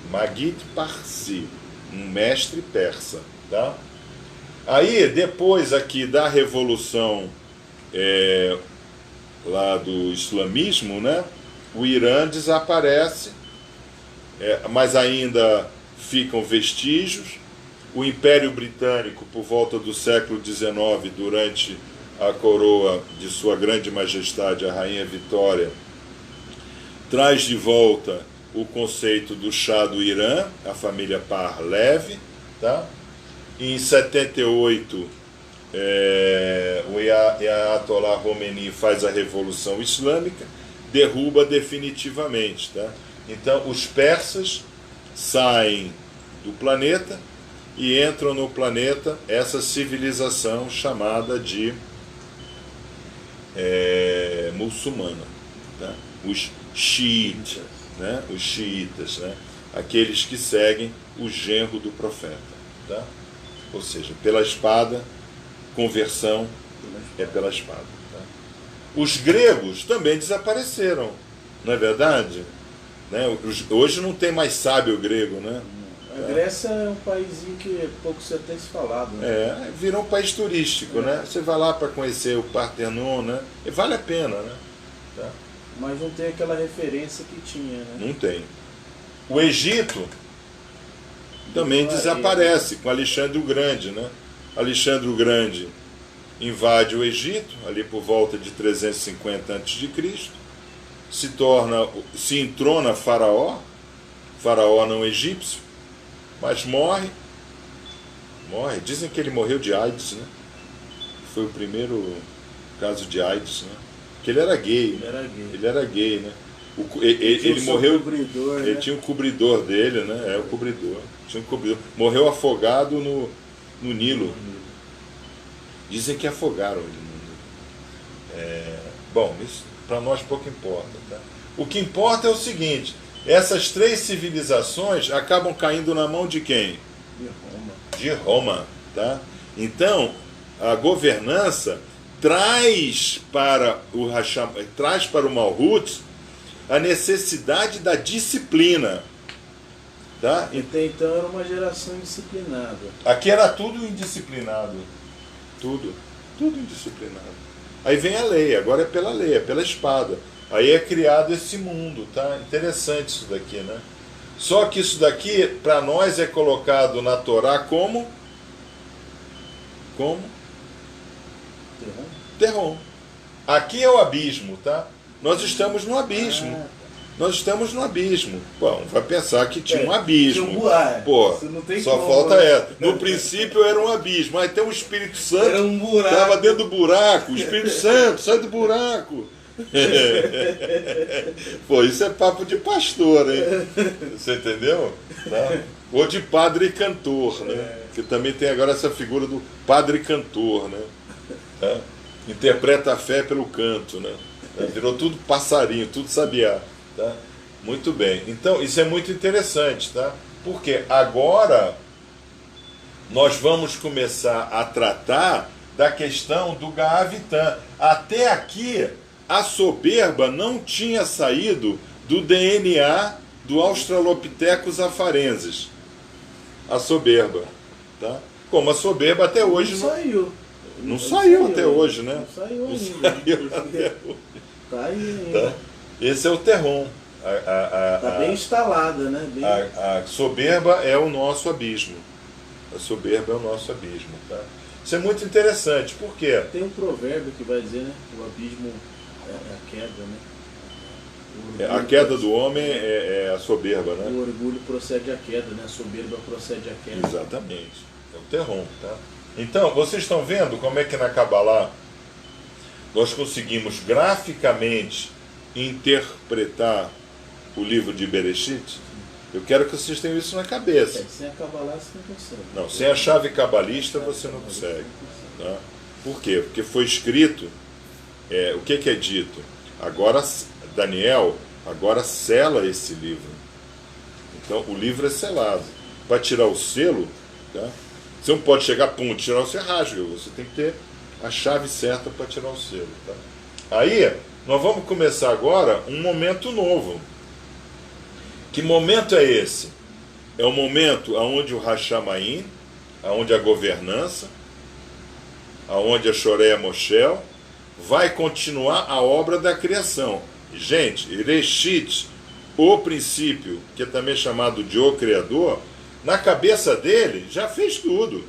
Magid Parsi, um mestre persa. Tá? Aí, depois aqui da revolução lá do islamismo, né, o Irã desaparece, mas ainda ficam vestígios. O Império Britânico, por volta do século XIX, durante a coroa de Sua Grande Majestade, a Rainha Vitória, traz de volta o conceito do Shah do Irã, a família Pahlavi, tá? Em 78, o Ayatollah Khomeini faz a Revolução Islâmica, derruba definitivamente. Tá? Então, os persas saem do planeta e entram no planeta essa civilização chamada de muçulmana. Tá? Os xiitas, né? Os xiitas, né? Aqueles que seguem o genro do profeta. Tá? Ou seja, pela espada, conversão é pela espada. Tá? Os gregos também desapareceram, não é verdade? Né? Hoje não tem mais sábio grego, né? A Grécia é um país que pouco se tem se falado. Né? Virou um país turístico, né? Você vai lá para conhecer o Partenon, né? E vale a pena, né? Tá? Mas não tem aquela referência que tinha, né? Não tem. O Egito também desaparece com Alexandre o Grande, né? Alexandre o Grande invade o Egito, ali por volta de 350 a.C., se entrona Faraó não egípcio, mas morre. Dizem que ele morreu de AIDS, né? Foi o primeiro caso de AIDS, né? Porque ele era gay. Ele era gay, né? Ele morreu. Ele tinha um cobridor dele, né? O cobridor. Tinha um cobridor. Morreu afogado no Nilo. Dizem que afogaram ele. Bom, isso para nós pouco importa. Tá? O que importa é o seguinte: essas três civilizações acabam caindo na mão de quem? De Roma. De Roma. Tá? Então, a governança traz para o Malhut a necessidade da disciplina. Tá? Até então era uma geração indisciplinada. Aqui era tudo indisciplinado. Tudo indisciplinado. Aí vem a lei, agora é pela lei, é pela espada. Aí é criado esse mundo, tá? Interessante isso daqui, né? Só que isso daqui, para nós, é colocado na Torá como? Como? Terrom. Aqui é o abismo, tá? Nós estamos no abismo. Nós estamos no abismo. Bom, vai pensar que tinha um abismo. Tinha um buraco. Pô, Não tem só como, falta né? essa. No princípio era um abismo. Aí tem o Espírito Santo. Era um buraco. Estava dentro do buraco. O Espírito Santo, sai do buraco. Pô, isso é papo de pastor, hein? Você entendeu? Tá? Ou de padre cantor, né? Que também tem agora essa figura do padre cantor, né? Tá? Interpreta a fé pelo canto, né? Virou tudo passarinho, tudo sabiá. Tá? Muito bem. Então, isso é muito interessante, tá? Porque agora nós vamos começar a tratar da questão do Gaavitã. Até aqui, a soberba não tinha saído do DNA do Australopithecus afarensis. A soberba. Tá? Como a soberba até hoje Não saiu. não saiu até hoje, né? Não saiu Não ainda. saiu até hoje. Tá aí ainda. Tá? Esse é o terrom. Tá bem instalada, né? Bem... A soberba é o nosso abismo. A soberba é o nosso abismo. Tá? Isso é muito interessante. Por quê? Tem um provérbio que vai dizer, né? O abismo é a queda, né? O orgulho A queda do homem é a soberba, né? O orgulho procede à queda, né? A soberba procede à queda. Exatamente. É o terrom. Tá? Então, vocês estão vendo como é que na Kabbalah nós conseguimos graficamente interpretar o livro de Bereshit? Eu quero que vocês tenham isso na cabeça. Sem a Kabbalah você não consegue. Não, sem a chave cabalista você não consegue. Tá? Por quê? Porque foi escrito, o que é dito? Agora, Daniel, agora sela esse livro. Então, o livro é selado. Para tirar o selo, tá? Você não pode chegar, pum, tirar o selo, rasga. Você tem que ter a chave certa para tirar o selo. Tá? Aí, nós vamos começar agora um momento novo. Que momento é esse? É o momento onde o Hashamayim, onde a governança, onde a Shoreia Moshel vai continuar a obra da criação. Gente, Reshit, o princípio, que é também chamado de o Criador, na cabeça dele já fez tudo.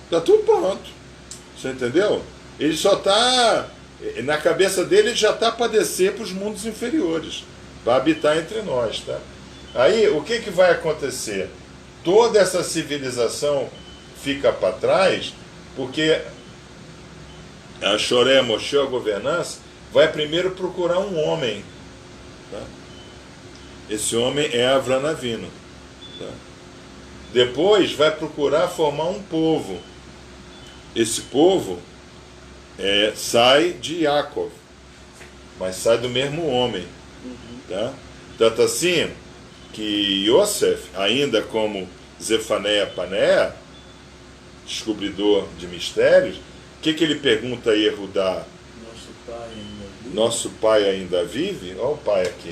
Está tudo pronto. Você entendeu? Ele só está... Na cabeça dele ele já está para descer para os mundos inferiores, para habitar entre nós, tá? Aí, o que vai acontecer? Toda essa civilização fica para trás, porque a Shoreia Moshe, a governança, vai primeiro procurar um homem. Tá? Esse homem é Avram Avinu. Tá? Depois vai procurar formar um povo. Esse povo sai de Yaakov, mas sai do mesmo homem. Tá? Tanto assim que Yosef, ainda como Zefaneia Paneia, descobridor de mistérios, o que ele pergunta a Yehudá? Nosso pai ainda vive? Olha o pai aqui.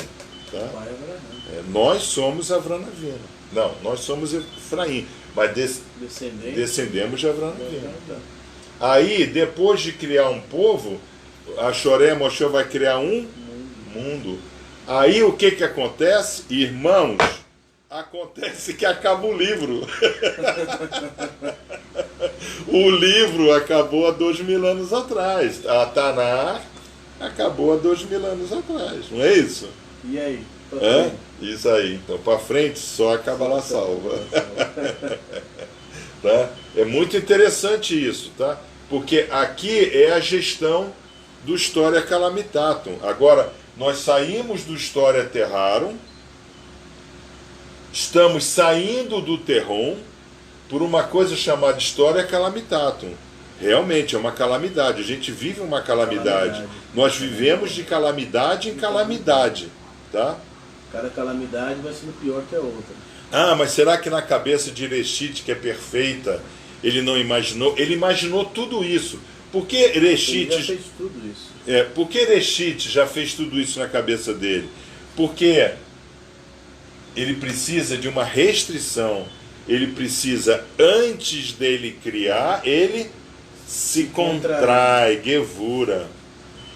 Tá? O pai é Abraão. Nós somos Avram Avinu. Não, nós somos Efraim, mas descendemos de Avram Avinu. Tá? Aí, depois de criar um povo, a Shoreia Moshe vai criar um mundo. Aí o que acontece? Irmãos, acontece que acaba o livro. O livro acabou há 2000 anos atrás. A Tanakh acabou há 2000 anos atrás. Não é isso? E aí? Isso aí. Então, para frente, só a Kabbalah salva. Tá? É muito interessante isso, tá? Porque aqui é a gestão do História Calamitatum. Agora, nós saímos do História Terrarum, estamos saindo do Terrom por uma coisa chamada História Calamitatum. Realmente é uma calamidade. A gente vive uma calamidade. Nós vivemos de calamidade em calamidade, tá? Cada calamidade vai sendo pior que a outra. Ah, mas será que na cabeça de Erechite, que é perfeita, ele não imaginou? Ele imaginou tudo isso. Por que Ele já Erechite... fez tudo isso. Por que Erechite já fez tudo isso na cabeça dele? Porque ele precisa de uma restrição. Ele precisa, antes dele criar, ele se contrai, Gevura.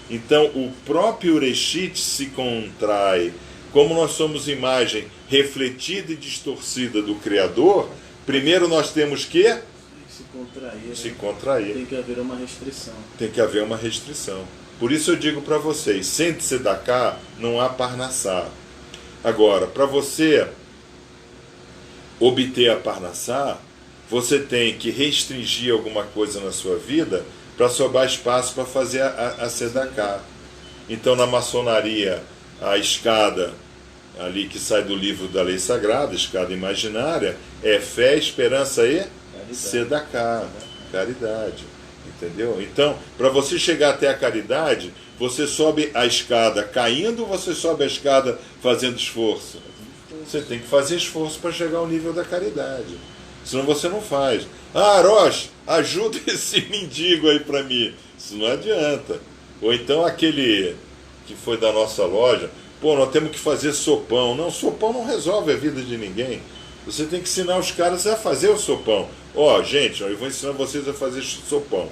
Então, o próprio Erechite se contrai. Como nós somos imagem refletida e distorcida do Criador, primeiro nós temos que Se contrair. se né? contrair. Tem que haver uma restrição. Tem que haver uma restrição. Por isso eu digo para vocês, sem tzedakah não há parnassá. Agora, para você obter a parnassá, você tem que restringir alguma coisa na sua vida para sobrar espaço para fazer a tzedakah. Então, na maçonaria, a escada ali que sai do livro da lei sagrada, escada imaginária, é fé, esperança e tzedakah, caridade. Entendeu? Então, para você chegar até a caridade, você sobe a escada caindo ou você sobe a escada fazendo esforço? Você tem que fazer esforço para chegar ao nível da caridade. Senão você não faz. Ah, Rocha, ajuda esse mendigo aí para mim. Isso não adianta. Ou então aquele que foi da nossa loja, pô, nós temos que fazer sopão. Não, sopão não resolve a vida de ninguém. Você tem que ensinar os caras a fazer o sopão. Ó, gente, eu vou ensinar vocês a fazer sopão.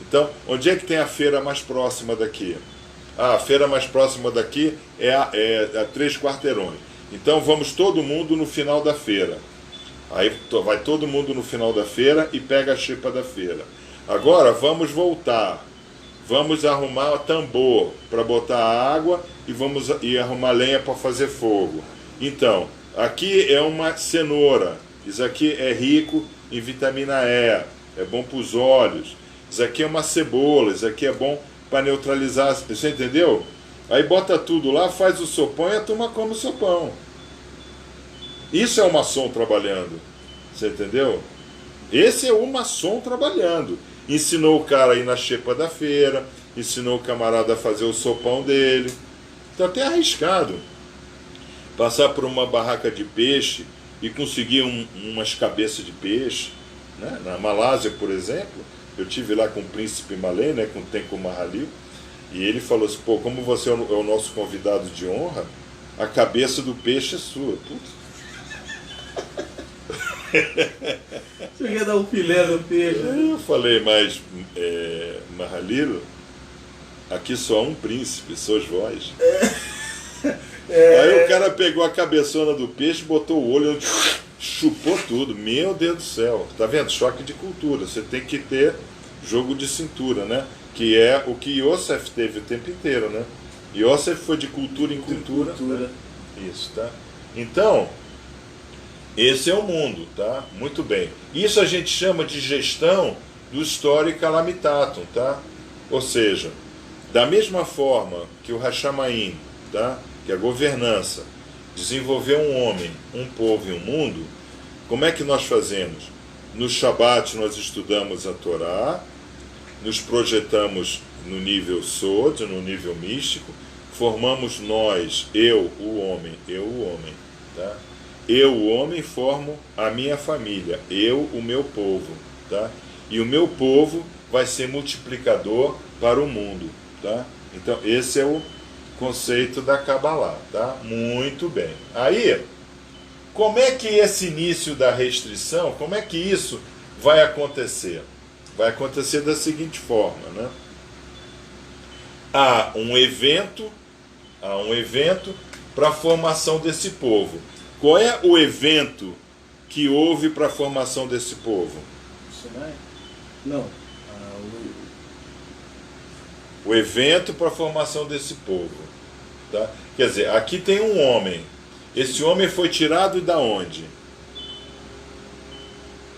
Então, onde é que tem a feira mais próxima daqui? Ah, a feira mais próxima daqui é a 3 quarteirões. Então vamos todo mundo no final da feira. Aí vai todo mundo no final da feira e pega a xepa da feira. Agora vamos voltar. Vamos arrumar tambor para botar água e vamos arrumar lenha para fazer fogo. Então, aqui é uma cenoura. Isso aqui é rico em vitamina E. É bom para os olhos. Isso aqui é uma cebola. Isso aqui é bom para neutralizar. Você entendeu? Aí bota tudo lá, faz o sopão e a turma come o sopão. Isso é o maçom trabalhando. Você entendeu? Esse é o maçom trabalhando. Ensinou o cara a ir na xepa da feira, ensinou o camarada a fazer o sopão dele. Está até arriscado. Passar por uma barraca de peixe e conseguir umas cabeças de peixe. Né? Na Malásia, por exemplo, eu tive lá com o príncipe malê, né, com o Tenko Mahalil, e ele falou assim, pô, como você é o nosso convidado de honra, a cabeça do peixe é sua. Putz. Você quer dar um filé no peixe? Eu falei, mas Mahalil, aqui só há um príncipe, sois vós. Aí o cara pegou a cabeçona do peixe, botou o olho, chupou tudo. Meu Deus do céu. Tá vendo? Choque de cultura. Você tem que ter jogo de cintura, né? Que é o que Yosef teve o tempo inteiro, né? Yosef foi de cultura em cultura. Né? Isso, tá? Então, esse é o mundo, tá? Muito bem. Isso a gente chama de gestão do Story Calamitatum, tá? Ou seja, da mesma forma que o Hashamaim, tá? Que a governança desenvolveu um homem, um povo e um mundo, como é que nós fazemos? No Shabat nós estudamos a Torá, nos projetamos no nível Sod, no nível místico, formamos nós, eu, o homem, tá? Eu, o homem, formo a minha família, eu, o meu povo, tá? E o meu povo vai ser multiplicador para o mundo, tá? Então, esse é o conceito da Kabbalah, tá? Muito bem. Aí, como é que esse início da restrição, como é que isso vai acontecer? Vai acontecer da seguinte forma, né? Há um evento para a formação desse povo. Qual é o evento que houve para a formação desse povo? Sinai? Não. O evento para a formação desse povo. Tá? Quer dizer, aqui tem um homem. Esse homem foi tirado da onde?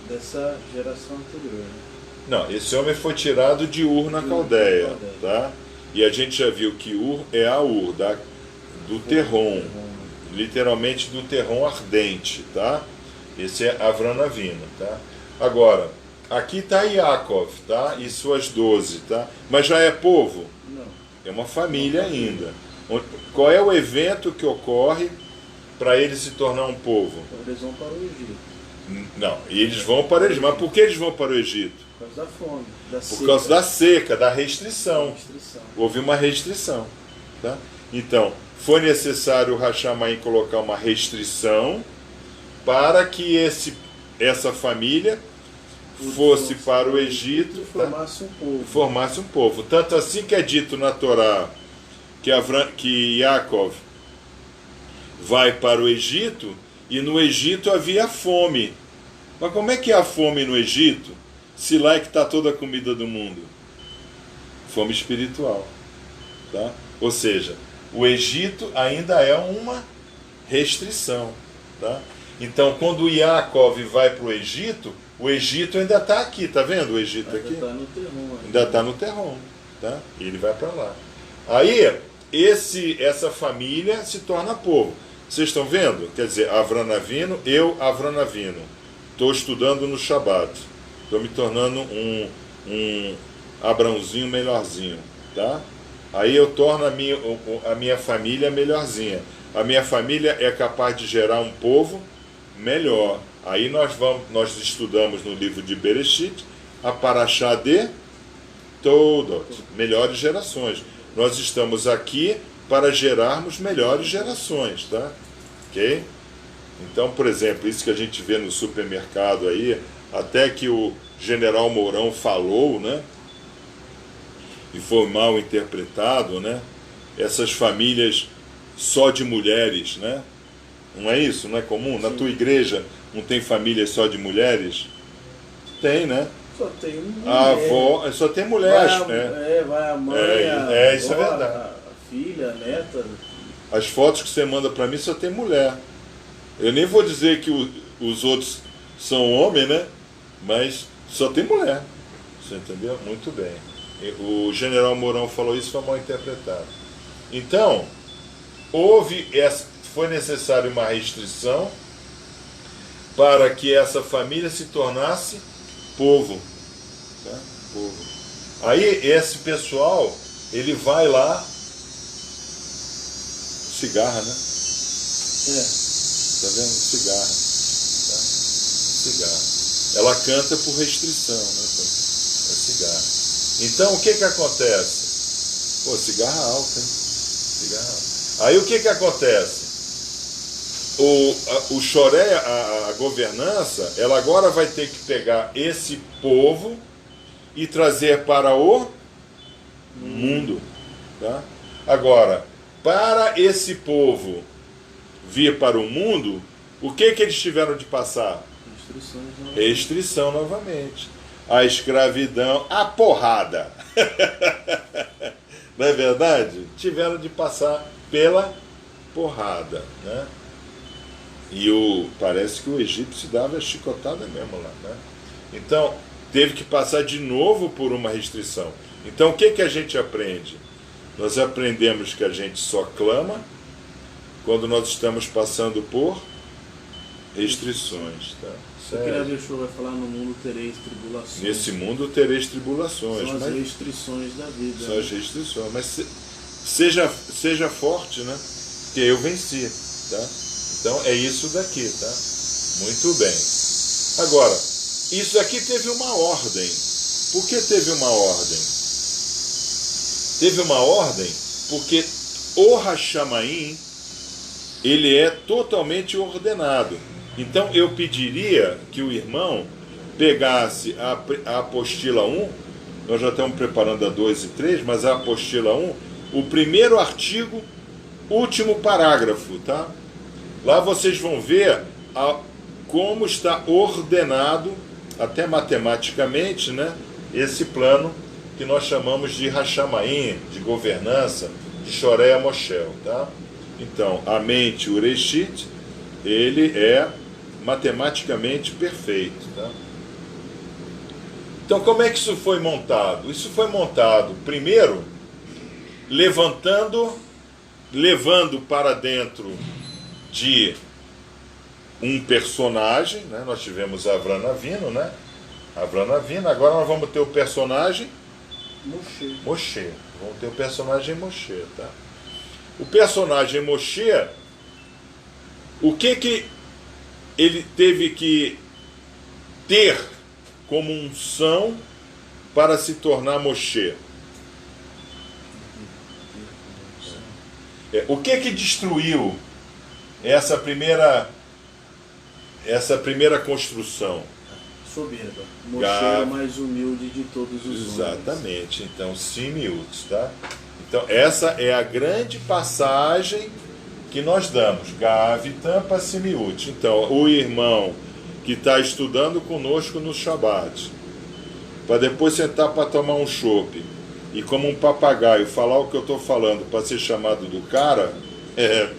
Dessa geração anterior. Né? Não, esse homem foi tirado de Ur na Caldeia. Tá? E a gente já viu que Ur é a Ur, do Terron. Literalmente do terrão ardente, tá? Esse é Avram Avinu, tá? Agora, aqui está Yaakov, tá? E suas 12, tá? Mas já é povo? Não. É uma família ainda. Qual é o evento que ocorre para ele se tornar um povo? Eles vão para o Egito. Não, e eles vão para o Egito. Mas por que eles vão para o Egito? Por causa da fome, da seca. Por causa da seca, da restrição. Restrição. Houve uma restrição. Tá? Então, foi necessário o Rachamaim colocar uma restrição para que essa família fosse para o Egito, formasse um povo. Formasse um povo. Tanto assim que é dito na Torá que Yaakov vai para o Egito, e no Egito havia fome. Mas como é que é a fome no Egito, se lá é que está toda a comida do mundo? Fome espiritual. Tá? Ou seja, o Egito ainda é uma restrição. Tá? Então, quando Yaakov vai para o Egito ainda está aqui, tá vendo o Egito aqui? Ainda está no terreno. Ainda está no terreno, tá? E ele vai para lá. Aí, essa família se torna povo. Vocês estão vendo? Quer dizer, Avram Avinu, Avram Avinu. Estou estudando no Shabat. Estou me tornando um Abrãozinho melhorzinho, tá? Aí eu torno a minha família melhorzinha. A minha família é capaz de gerar um povo melhor. Aí nós estudamos no livro de Bereshit a Parashá de Toldot, melhores gerações. Nós estamos aqui para gerarmos melhores gerações, tá? Ok? Então, por exemplo, isso que a gente vê no supermercado aí, até que o general Mourão falou, né? E foi mal interpretado, né? Essas famílias só de mulheres, né? Não é isso? Não é comum? Sim. Na tua igreja não tem família só de mulheres? Tem, né? Só tem mulher. A avó, só tem mulheres, né? Vai a mãe, isso é verdade. A filha, a neta. As fotos que você manda para mim só tem mulher. Eu nem vou dizer que os outros são homens, né? Mas só tem mulher. Você entendeu? Muito bem. O general Mourão falou isso, foi mal interpretado. Então, foi necessário uma restrição para que essa família se tornasse povo. Tá? Povo. Aí esse pessoal, ele vai lá, cigarra, né? Tá vendo? Cigarra. Tá? Cigarra. Ela canta por restrição, né? É cigarra. Então o que acontece? Pô, cigarra alta, hein? Cigarra alta. Aí o que acontece? O Choré, a governança, ela agora vai ter que pegar esse povo e trazer para o mundo. Tá? Agora, para esse povo vir para o mundo, o que eles tiveram de passar? Restrição novamente. A escravidão, a porrada. Não é verdade? Tiveram de passar pela porrada, né? E parece que o Egito se dava a chicotada mesmo lá, né? Então, teve que passar de novo por uma restrição. Então, o que a gente aprende? Nós aprendemos que a gente só clama quando nós estamos passando por restrições, tá? O Criador vai falar: no mundo tereis tribulações. Nesse mundo tereis tribulações. São as restrições da vida. São as restrições. Mas seja forte, né? Porque eu venci, tá? Então é isso daqui, tá? Muito bem. Agora, isso aqui teve uma ordem. Por que teve uma ordem? Teve uma ordem porque o Rachamaim, ele é totalmente ordenado. Então eu pediria que o irmão pegasse a apostila 1, nós já estamos preparando a 2 e 3, mas a apostila 1, o primeiro artigo, último parágrafo, tá? Lá vocês vão ver como está ordenado, até matematicamente, né, esse plano que nós chamamos de Rachamaim, de governança, de Choré Moshel, tá? Então, a mente, o Reshit, ele é matematicamente perfeito, tá? Então, como é que isso foi montado? Isso foi montado, primeiro, levando para dentro de um personagem, né? Nós tivemos Avram Avinu, né? Avram Avinu. Agora nós vamos ter o personagem Moshe. Moshe. Vamos ter o personagem Moshe, tá? O personagem Moshe, o que ele teve que ter como unção para se tornar Moshe? O que destruiu essa primeira construção? Soberba. Moshe era o mais humilde de todos os homens. Exatamente. Então, Simiut, tá? Então, essa é a grande passagem que nós damos. Gav, Tampa, Simiut. Então, o irmão que está estudando conosco no Shabat, para depois sentar para tomar um chopp e como um papagaio falar o que eu estou falando para ser chamado do cara,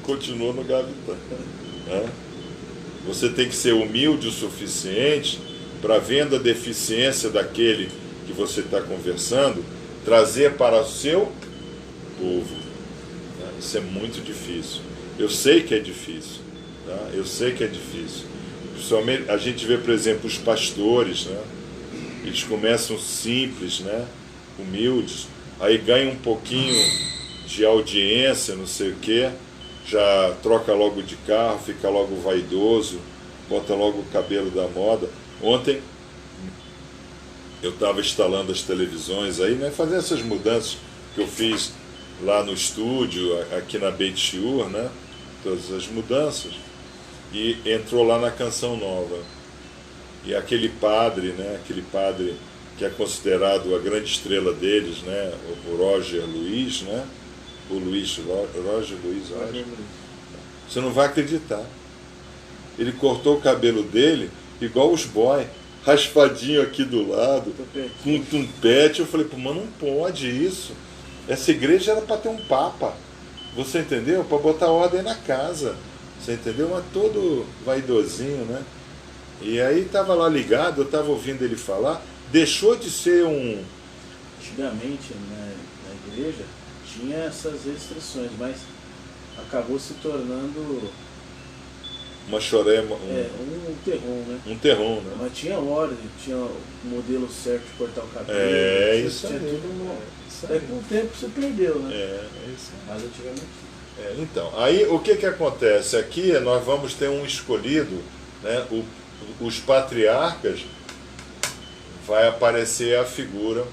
continua no Gav, Tampa. Você tem que ser humilde o suficiente para, vendo a deficiência daquele que você está conversando, trazer para o seu povo. Tá? Isso é muito difícil. Eu sei que é difícil. Tá? Eu sei que é difícil. Principalmente a gente vê, por exemplo, os pastores, né? Eles começam simples, né? Humildes, aí ganham um pouquinho de audiência, não sei o quê, já troca logo de carro, fica logo vaidoso, bota logo o cabelo da moda. Ontem eu estava instalando as televisões aí, né, fazendo essas mudanças que eu fiz lá no estúdio, aqui na Beit Shiur, né, todas as mudanças, e entrou lá na Canção Nova. E aquele padre, né, aquele padre que é considerado a grande estrela deles, né, o Roger Luiz, né, o Roger Luiz, você não vai acreditar. Ele cortou o cabelo dele igual os boy, raspadinho aqui do lado, com um tumpete. Eu falei, pô, mas não pode isso. Essa igreja era para ter um papa, você entendeu? Para botar ordem na casa, você entendeu? Mas todo vaidosinho, né? E aí estava lá ligado, eu estava ouvindo ele falar, deixou de ser um... Antigamente, na igreja, tinha essas restrições, mas acabou se tornando... uma chorema, um terror, né? Um terror, né? Mas tinha ordem, tinha o modelo certo de cortar o cabelo. Isso tinha aí. tudo. Até com o tempo você perdeu, né? É isso aí. Mas antigamente. Então, aí o que acontece? Aqui nós vamos ter um escolhido, né? Os patriarcas, vai aparecer a figura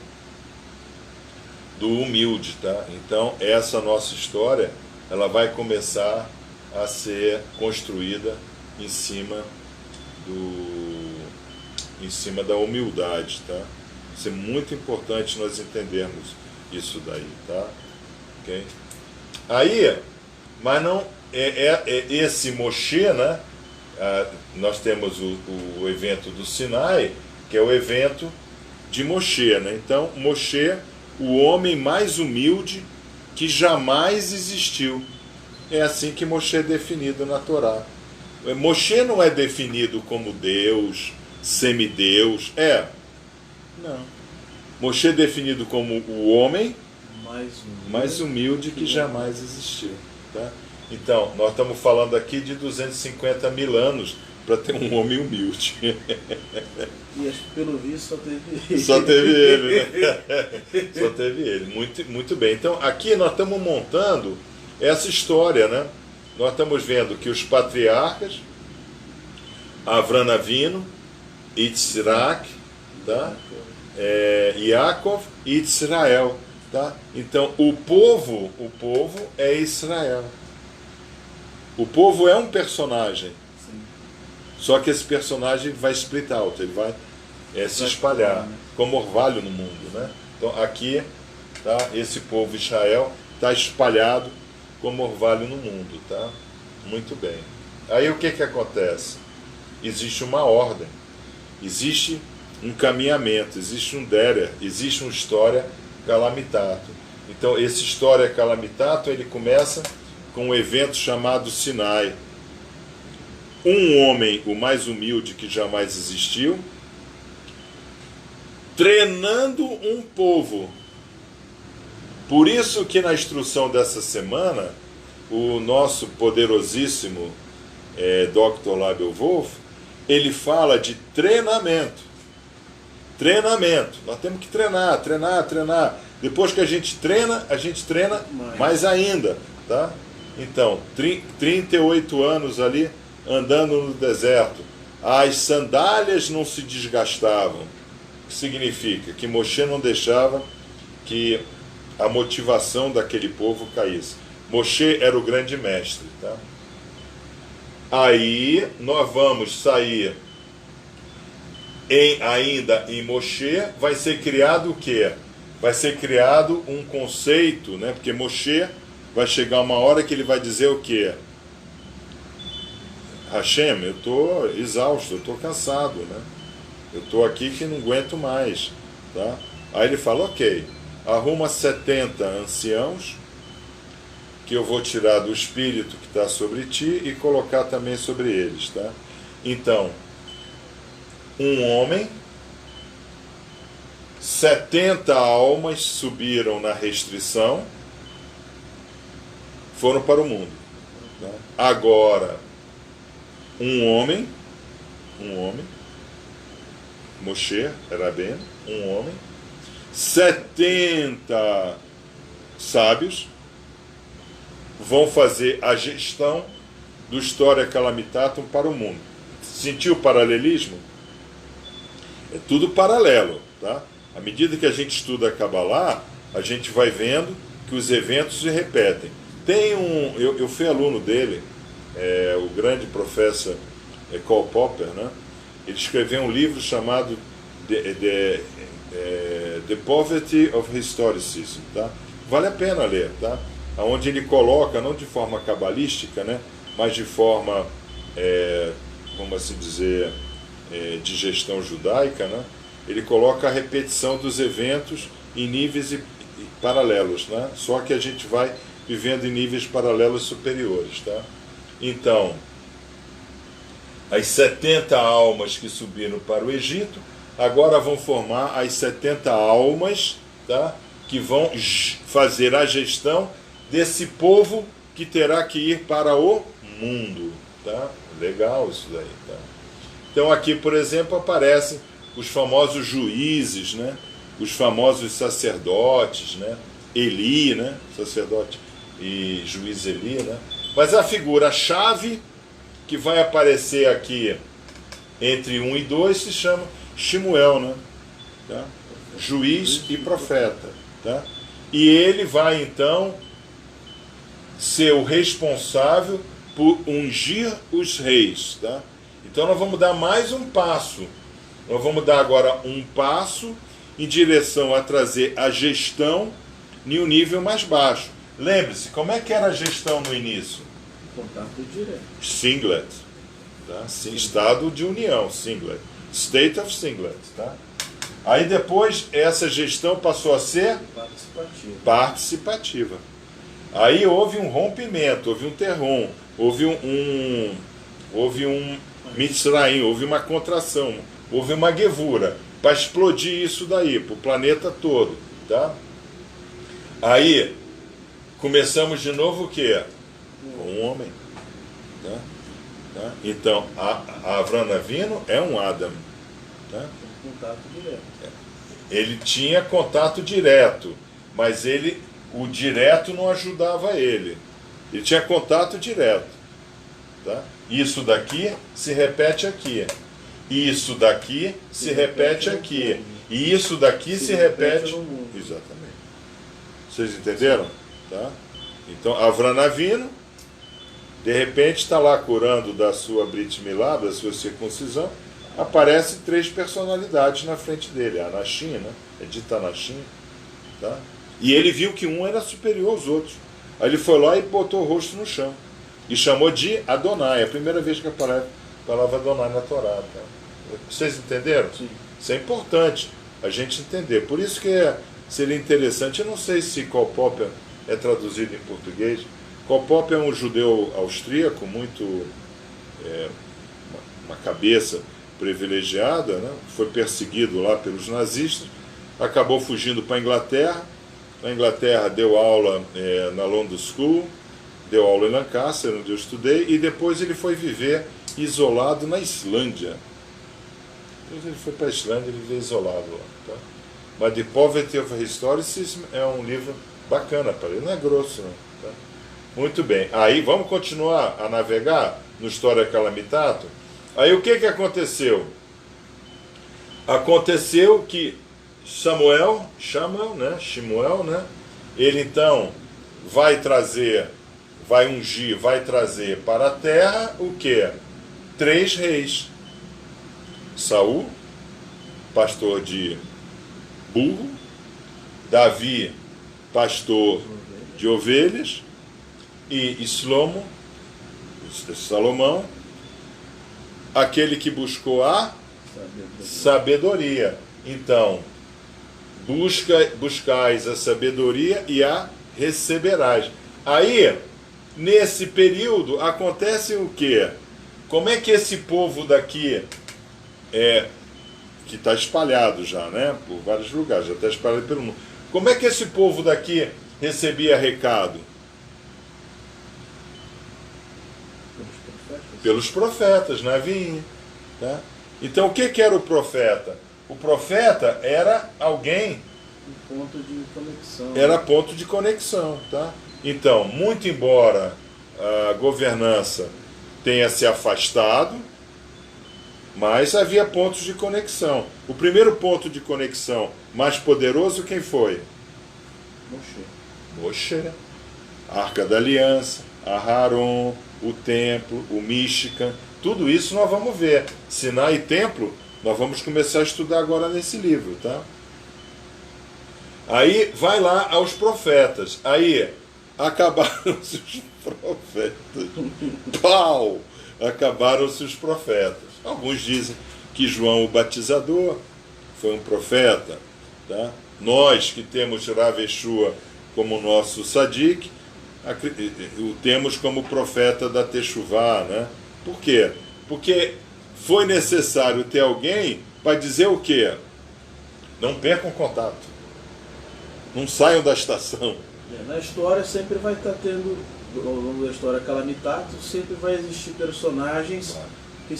do humilde, tá? Então, essa nossa história, ela vai começar a ser construída em cima da humildade, tá? Isso é muito importante nós entendermos isso daí, tá? Ok? Aí, mas não esse Moshe, né? Nós temos o evento do Sinai, que é o evento de Moshe, né? Então, Moshe, o homem mais humilde que jamais existiu. É assim que Moshe é definido na Torá. Moshe não é definido como Deus, semideus. Não. Moshe é definido como o homem mais humilde que jamais existiu. Tá? Então, nós estamos falando aqui de 250 mil anos para ter um homem humilde. E acho que pelo visto só teve ele. Só teve ele, né? Só teve ele. Muito, muito bem. Então, aqui nós estamos montando essa história, né? Nós estamos vendo que os patriarcas, Avram Avinu, Yitzhak, tá? Yaakov e Israel, tá? Então o povo é Israel. O povo é um personagem. Sim. Só que esse personagem vai split out, ele vai se espalhar como orvalho no mundo, né? Então aqui, tá? Esse povo Israel está espalhado como orvalho no mundo, tá? Muito bem. Aí o que acontece? Existe uma ordem, existe um caminhamento, existe um derer, existe uma história calamitato. Então esse história calamitato, ele começa com um evento chamado Sinai. Um homem, o mais humilde que jamais existiu, treinando um povo. Por isso que na instrução dessa semana, o nosso poderosíssimo Dr. Label Wolf, ele fala de treinamento. Treinamento. Nós temos que treinar, treinar, treinar. Depois que a gente treina mais ainda. Tá? Então, 38 anos ali andando no deserto. As sandálias não se desgastavam. O que significa? Que Moshe não deixava que a motivação daquele povo caísse. Moshe era o grande mestre. Tá? Aí nós vamos sair ainda em Moshe, vai ser criado o quê? Vai ser criado um conceito, né? Porque Moshe vai chegar uma hora que ele vai dizer o quê? Hashem, eu estou exausto, eu estou cansado, né? Eu estou aqui que não aguento mais. Tá? Aí ele fala, ok, arruma 70 anciãos, que eu vou tirar do espírito que está sobre ti e colocar também sobre eles. Tá? Então, um homem, 70 almas subiram na restrição, foram para o mundo. Tá? Agora, um homem, Moshe, Rabbeinu, um homem, 70 sábios vão fazer a gestão do História Calamitatum para o mundo. Sentiu o paralelismo? É tudo paralelo. Tá? À medida que a gente estuda a Kabbalah, a gente vai vendo que os eventos se repetem. Tem eu fui aluno dele, o grande professor Karl Popper, né? Ele escreveu um livro chamado The Poverty of Historicism. Tá? Vale a pena ler, tá? Onde ele coloca, não de forma cabalística, né? Mas de forma, vamos assim dizer, de gestão judaica, né? Ele coloca a repetição dos eventos em níveis paralelos, né? Só que a gente vai vivendo em níveis paralelos superiores. Tá? Então, as 70 almas que subiram para o Egito, agora vão formar as 70 almas, tá? Que vão fazer a gestão desse povo que terá que ir para o mundo. Tá? Legal isso daí. Tá? Então aqui, por exemplo, aparecem os famosos juízes, né? Os famosos sacerdotes, né? Eli, né? Sacerdote e juiz Eli, né? Mas a figura-chave que vai aparecer aqui entre 1 e 2 se chama Shemuel, né? Tá? Juiz e profeta. Tá? E ele vai então ser o responsável por ungir os reis. Tá? Então nós vamos dar mais um passo. Nós vamos dar agora um passo em direção a trazer a gestão em um nível mais baixo. Lembre-se, como é que era a gestão no início? Contato direto. Singlet. Tá? Estado de união, singlet. State of singlet. Tá? Aí depois essa gestão passou a ser participativa. Aí houve um rompimento, houve um terrom, houve um Mitzrayim, houve uma contração, houve uma gevura para explodir isso daí, para o planeta todo. Tá? Aí começamos de novo o quê? Com um homem. Tá? Tá? Então, Avram Avinu é um Adam. Tá? Contato direto. Ele tinha contato direto, mas o direto não ajudava ele. Ele tinha contato direto. Tá? Isso daqui se repete aqui. Isso daqui se repete aqui. E isso daqui se repete. Exatamente. Vocês entenderam? Tá? Então, Avram Avinu, de repente, está lá curando da sua Brit Milá, da sua circuncisão, aparecem 3 personalidades na frente dele. A Anashim, né? É dita Anashim. Tá? E ele viu que um era superior aos outros. Aí ele foi lá e botou o rosto no chão. E chamou de Adonai. É a primeira vez que aparece a palavra Adonai na Torá. Tá? Vocês entenderam? Sim. Isso é importante a gente entender. Por isso que seria interessante, eu não sei se Karl Popper é traduzido em português. Karl Popper é um judeu austríaco, muito uma cabeça privilegiada, né? Foi perseguido lá pelos nazistas, acabou fugindo para a Inglaterra. Na Inglaterra deu aula na London School, deu aula em Lancaster, onde eu estudei, e depois ele foi viver isolado na Islândia. Depois ele foi para a Islândia e viveu isolado lá. Tá? Mas The Poverty of Historicism é um livro bacana para ler, não é grosso não. Tá? Muito bem, aí vamos continuar a navegar no História Calamitato. Aí o que aconteceu? Aconteceu que Shmuel, né? Ele então vai ungir, vai trazer para a terra o quê? 3 reis. Saul, pastor de burro, Davi, pastor de ovelhas, e Salomão, aquele que buscou a sabedoria. Então, buscais a sabedoria e a receberás. Aí, nesse período, acontece o quê? Como é que esse povo daqui, que está espalhado já, né, por vários lugares, já está espalhado pelo mundo, como é que esse povo daqui recebia recado? Pelos profetas, na vinha. Tá? Então, o que era o profeta? O profeta era alguém... Um ponto de conexão. Era ponto de conexão. Tá? Então, muito embora a governança tenha se afastado, mas havia pontos de conexão. O primeiro ponto de conexão mais poderoso, quem foi? Moshe. A Arca da Aliança, Aharon, o templo, o Mishkan, tudo isso nós vamos ver. Sinai e templo, nós vamos começar a estudar agora nesse livro, tá? Aí vai lá aos profetas. Aí acabaram-se os profetas. Pau! Acabaram-se os profetas. Alguns dizem que João o Batizador foi um profeta, tá? Nós que temos Rav Yeshua como nosso Sadik, o temos como profeta da Teshuvá, né? Por quê? Porque foi necessário ter alguém para dizer o quê? Não percam contato. Não saiam da estação. Na história sempre vai estar tendo, ao longo da história Calamitato, sempre vai existir personagens que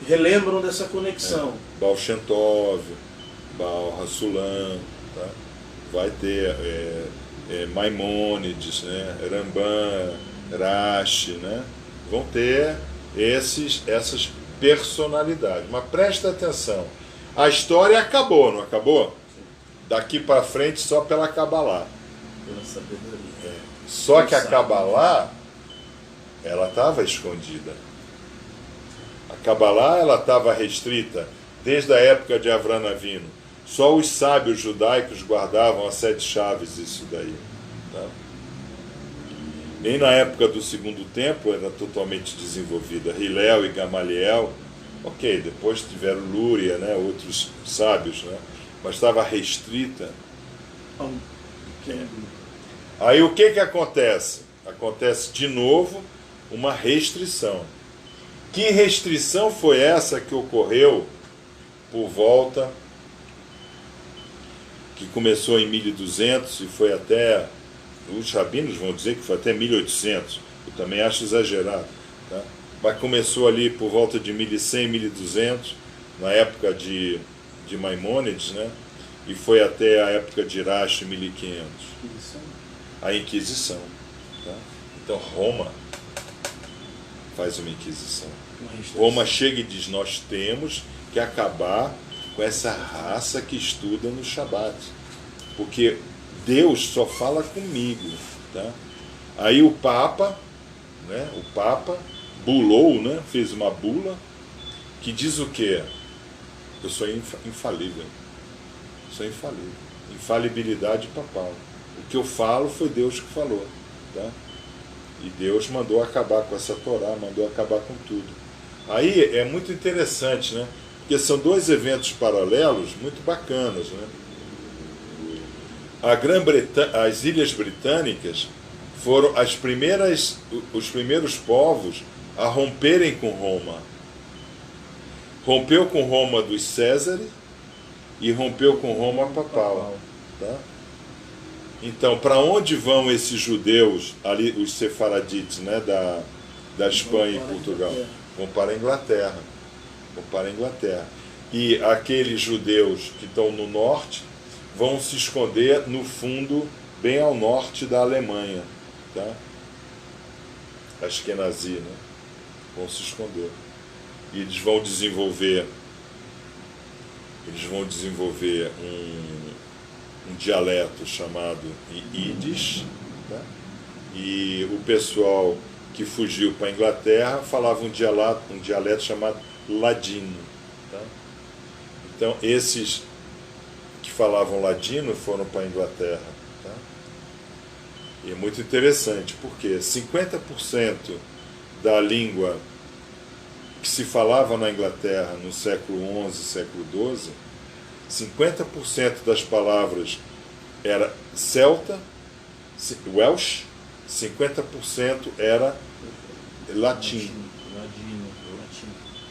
relembram dessa conexão. Baal Shem Tov, Baal Hassulam, tá? Vai ter Maimônides, né? Ramban, Rashi, né? Vão ter essas personalidades. Mas presta atenção, a história acabou, não acabou? Daqui para frente só pela Kabbalah. Pela sabedoria. Só que a Kabbalah, ela estava escondida. A Kabbalah, ela estava restrita desde a época de Avraham Avinu. Só os sábios judaicos guardavam as 7 chaves, isso daí. Tá? Nem na época do Segundo Templo era totalmente desenvolvida. Hillel e Gamaliel, ok, depois tiveram Lúria, né, outros sábios, né, mas estava restrita. Aí o que acontece? Acontece de novo uma restrição. Que restrição foi essa que ocorreu por volta, que começou em 1200 e foi até, os rabinos vão dizer que foi até 1800, eu também acho exagerado, tá? Mas começou ali por volta de 1100, 1200, na época de Maimônides, né? E foi até a época de Irache, 1500. A Inquisição. Tá? Então Roma faz uma Inquisição. Roma chega e diz, nós temos que acabar com essa raça que estuda no Shabat, porque Deus só fala comigo. Tá? Aí o Papa, né, bulou, né, fez uma bula que diz o quê? Eu sou infalível. Sou infalível. Infalibilidade papal. O que eu falo foi Deus que falou. Tá? E Deus mandou acabar com essa Torá, mandou acabar com tudo. Aí é muito interessante, né? Porque são 2 eventos paralelos muito bacanas, né? As Ilhas Britânicas foram os primeiros povos a romperem com Roma. Rompeu com Roma dos Césares e rompeu com Roma papal. Tá? Então, para onde vão esses judeus, ali, os sefaradites, né, da Espanha e Portugal? Vão para a Inglaterra. vão para a Inglaterra. E aqueles judeus que estão no norte vão se esconder no fundo, bem ao norte da Alemanha, tá? Ashkenazi, né? Vão se esconder. E eles vão desenvolver um dialeto chamado Yiddish, tá? E o pessoal que fugiu para a Inglaterra falava um dialeto chamado ladino, tá? Então esses que falavam ladino foram para a Inglaterra, tá? E é muito interessante porque 50% da língua que se falava na Inglaterra no século XI, século XII, 50% das palavras era celta, Welsh, 50% era latim.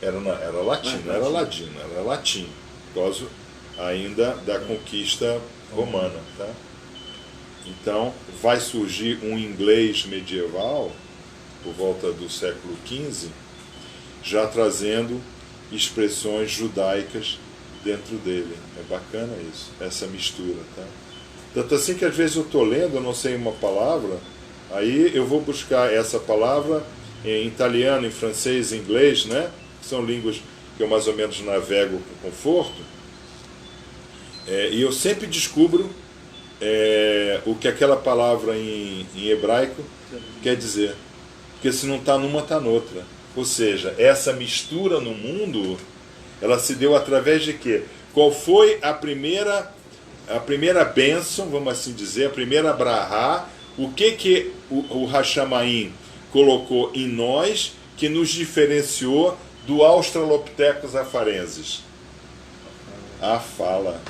Era latino, era ladino, era latim, por causa ainda da conquista romana, tá? Então vai surgir um inglês medieval por volta do século XV, já trazendo expressões judaicas dentro dele. É bacana isso, essa mistura, tá? Tanto assim que às vezes eu estou lendo, eu não sei uma palavra, aí eu vou buscar essa palavra em italiano, em francês, em inglês, né? Que são línguas que eu mais ou menos navego com conforto, e eu sempre descubro o que aquela palavra em hebraico quer dizer. Porque se não está numa, está noutra. Ou seja, essa mistura no mundo, ela se deu através de quê? Qual foi a primeira bênção, vamos assim dizer, a primeira brahá, o que o Hashamaim colocou em nós que nos diferenciou do Australopithecus afarensis? A fala.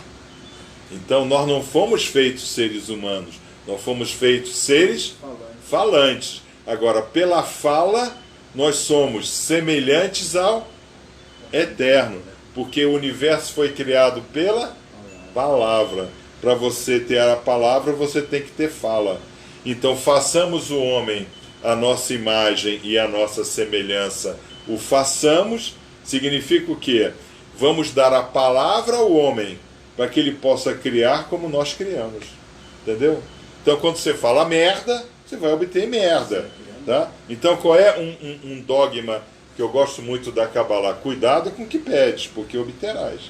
Então nós não fomos feitos seres humanos, nós fomos feitos seres falantes. Agora, pela fala, nós somos semelhantes ao eterno, porque o universo foi criado pela palavra. Para você ter a palavra, você tem que ter fala. Então, façamos o homem a nossa imagem e a nossa semelhança. O façamos significa o quê? Vamos dar a palavra ao homem, para que ele possa criar como nós criamos. Entendeu? Então, quando você fala merda, você vai obter merda. Tá? Então, qual é um dogma que eu gosto muito da Kabbalah? Cuidado com o que pedes, porque obterás.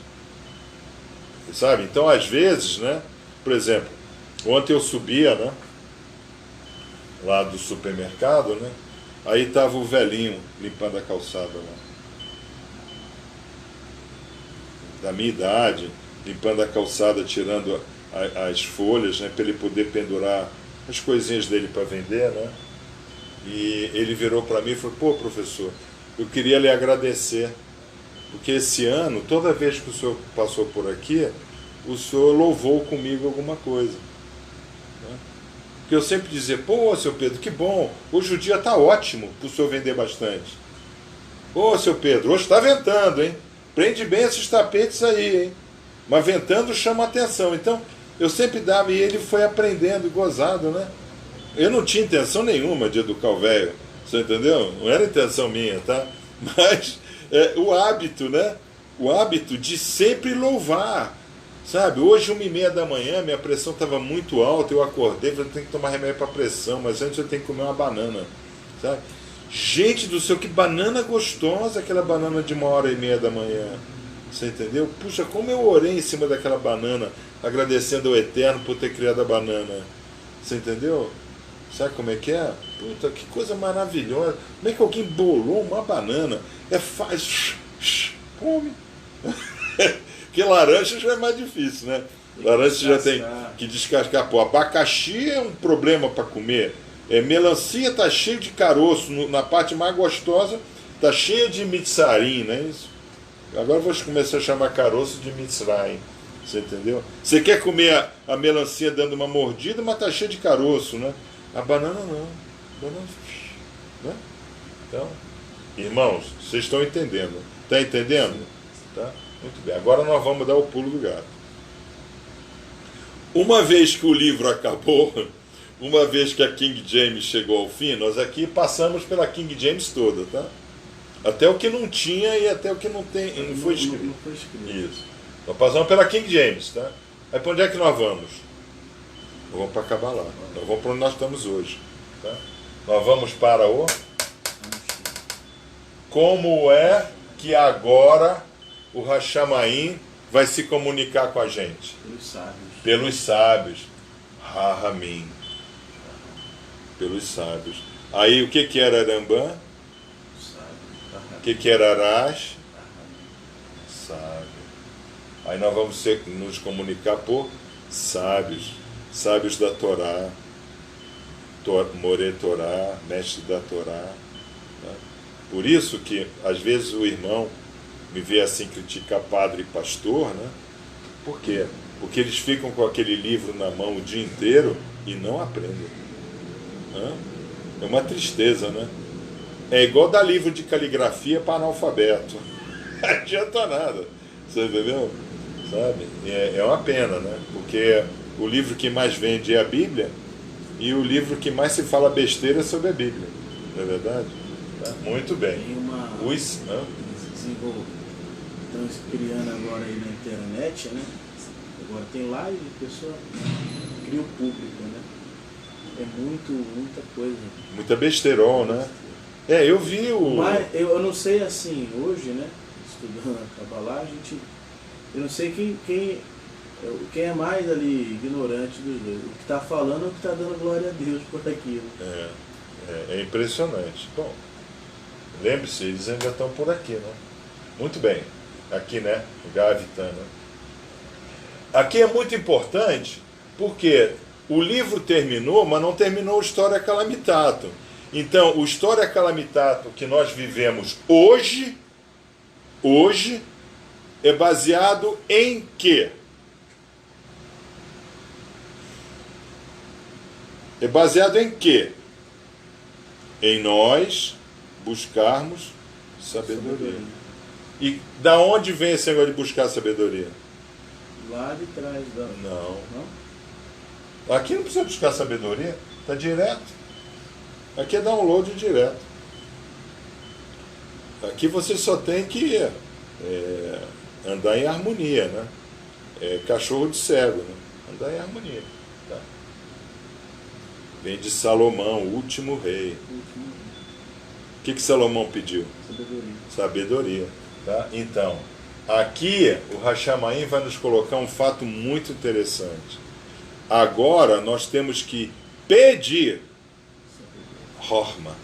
Sabe? Então, às vezes, né? Por exemplo, ontem eu subia, né? Lá do supermercado, né? Aí estava o velhinho limpando a calçada lá. Da minha idade, limpando a calçada, tirando as folhas, né? Para ele poder pendurar as coisinhas dele para vender, né? E ele virou para mim e falou: pô, professor, eu queria lhe agradecer, porque esse ano, toda vez que o senhor passou por aqui, o senhor louvou comigo alguma coisa. Né? Porque eu sempre dizia: pô, seu Pedro, que bom, hoje o dia está ótimo para o senhor vender bastante. Ô, seu Pedro, hoje está ventando, hein? Prende bem esses tapetes aí, hein? Mas ventando chama atenção. Então, eu sempre dava, e ele foi aprendendo e gozado, né? Eu não tinha intenção nenhuma de educar o velho, você entendeu? Não era intenção minha, tá? Mas o hábito, né? O hábito de sempre louvar, sabe? Hoje, 1h30 da manhã, minha pressão estava muito alta, eu acordei, falei: tem que tomar remédio para pressão, mas antes eu tenho que comer uma banana, sabe? Gente do céu, que banana gostosa, aquela banana de 1h30 da manhã, você entendeu? Puxa, como eu orei em cima daquela banana, agradecendo ao Eterno por ter criado a banana, você entendeu? Sabe como é que é? Puta, que coisa maravilhosa. Como é que alguém bolou uma banana? Come. Porque laranja já é mais difícil, né? Laranja já tem que descascar. Pô, abacaxi é um problema para comer. Melancia tá cheio de caroço. Na parte mais gostosa tá cheia de mitzarim, não é isso? Agora eu vou começar a chamar caroço de mitzrayim. Você entendeu? Você quer comer a melancia dando uma mordida, mas tá cheio de caroço, né? A banana não. Banana, né? Então, irmãos, vocês estão entendendo? Está entendendo? Tá? Muito bem. Agora nós vamos dar o pulo do gato. Uma vez que o livro acabou, uma vez que a King James chegou ao fim, nós aqui passamos pela King James toda, tá? Até o que não tinha e até o que não tem, não foi escrito. Não foi escrito. Isso. Nós passamos pela King James, tá? Aí para onde é que nós vamos? Nós vamos para Cabalá. Nós vamos para onde nós estamos hoje. Tá? Nós vamos para o... Como é que agora o Hashamaim vai se comunicar com a gente? Pelos sábios. Pelos sábios. Rahamim. Pelos sábios. Aí o que era Arambã? O que era Arash? Sábio. Aí nós vamos nos comunicar por sábios. Sábios da Torá. More Torá, mestre da Torá. Né? Por isso que às vezes o irmão me vê assim criticar padre e pastor, né? Por quê? Porque eles ficam com aquele livro na mão o dia inteiro e não aprendem. Hã? É uma tristeza, né? É igual dar livro de caligrafia para analfabeto. Não adianta nada. Você entendeu? Sabe? É uma pena, né? Porque o livro que mais vende é a Bíblia e o livro que mais se fala besteira é sobre a Bíblia. Não é verdade? Tá? Muito bem. Tem uma... Estão criando agora aí na internet, né? Agora tem live, a pessoa cria o público, né? É muita coisa. Muita besteirol, né? Eu vi o... Mas eu não sei assim, hoje, né? Estudando a Kabbalah, a gente... Eu não sei quem é mais ali ignorante dos dois. O que está falando é o que está dando glória a Deus por aquilo. É impressionante. Bom, lembre-se, eles ainda estão por aqui, né? Muito bem. Aqui, né? O Gavitana. Aqui é muito importante porque o livro terminou, mas não terminou o História Calamitatum. Então, o História Calamitatum que nós vivemos hoje é baseado em quê? É baseado em quê? Em nós buscarmos sabedoria. E da onde vem esse negócio de buscar sabedoria? Lá de trás da... Não. Aqui não precisa buscar sabedoria, está direto. Aqui é download direto. Aqui você só tem que andar em harmonia, né? Cachorro de cego, né? Andar em harmonia. Tá? Vem de Salomão, o último rei. O que Salomão pediu? Sabedoria. Tá? Então, aqui o Hashamaim vai nos colocar um fato muito interessante. Agora nós temos que pedir Horma.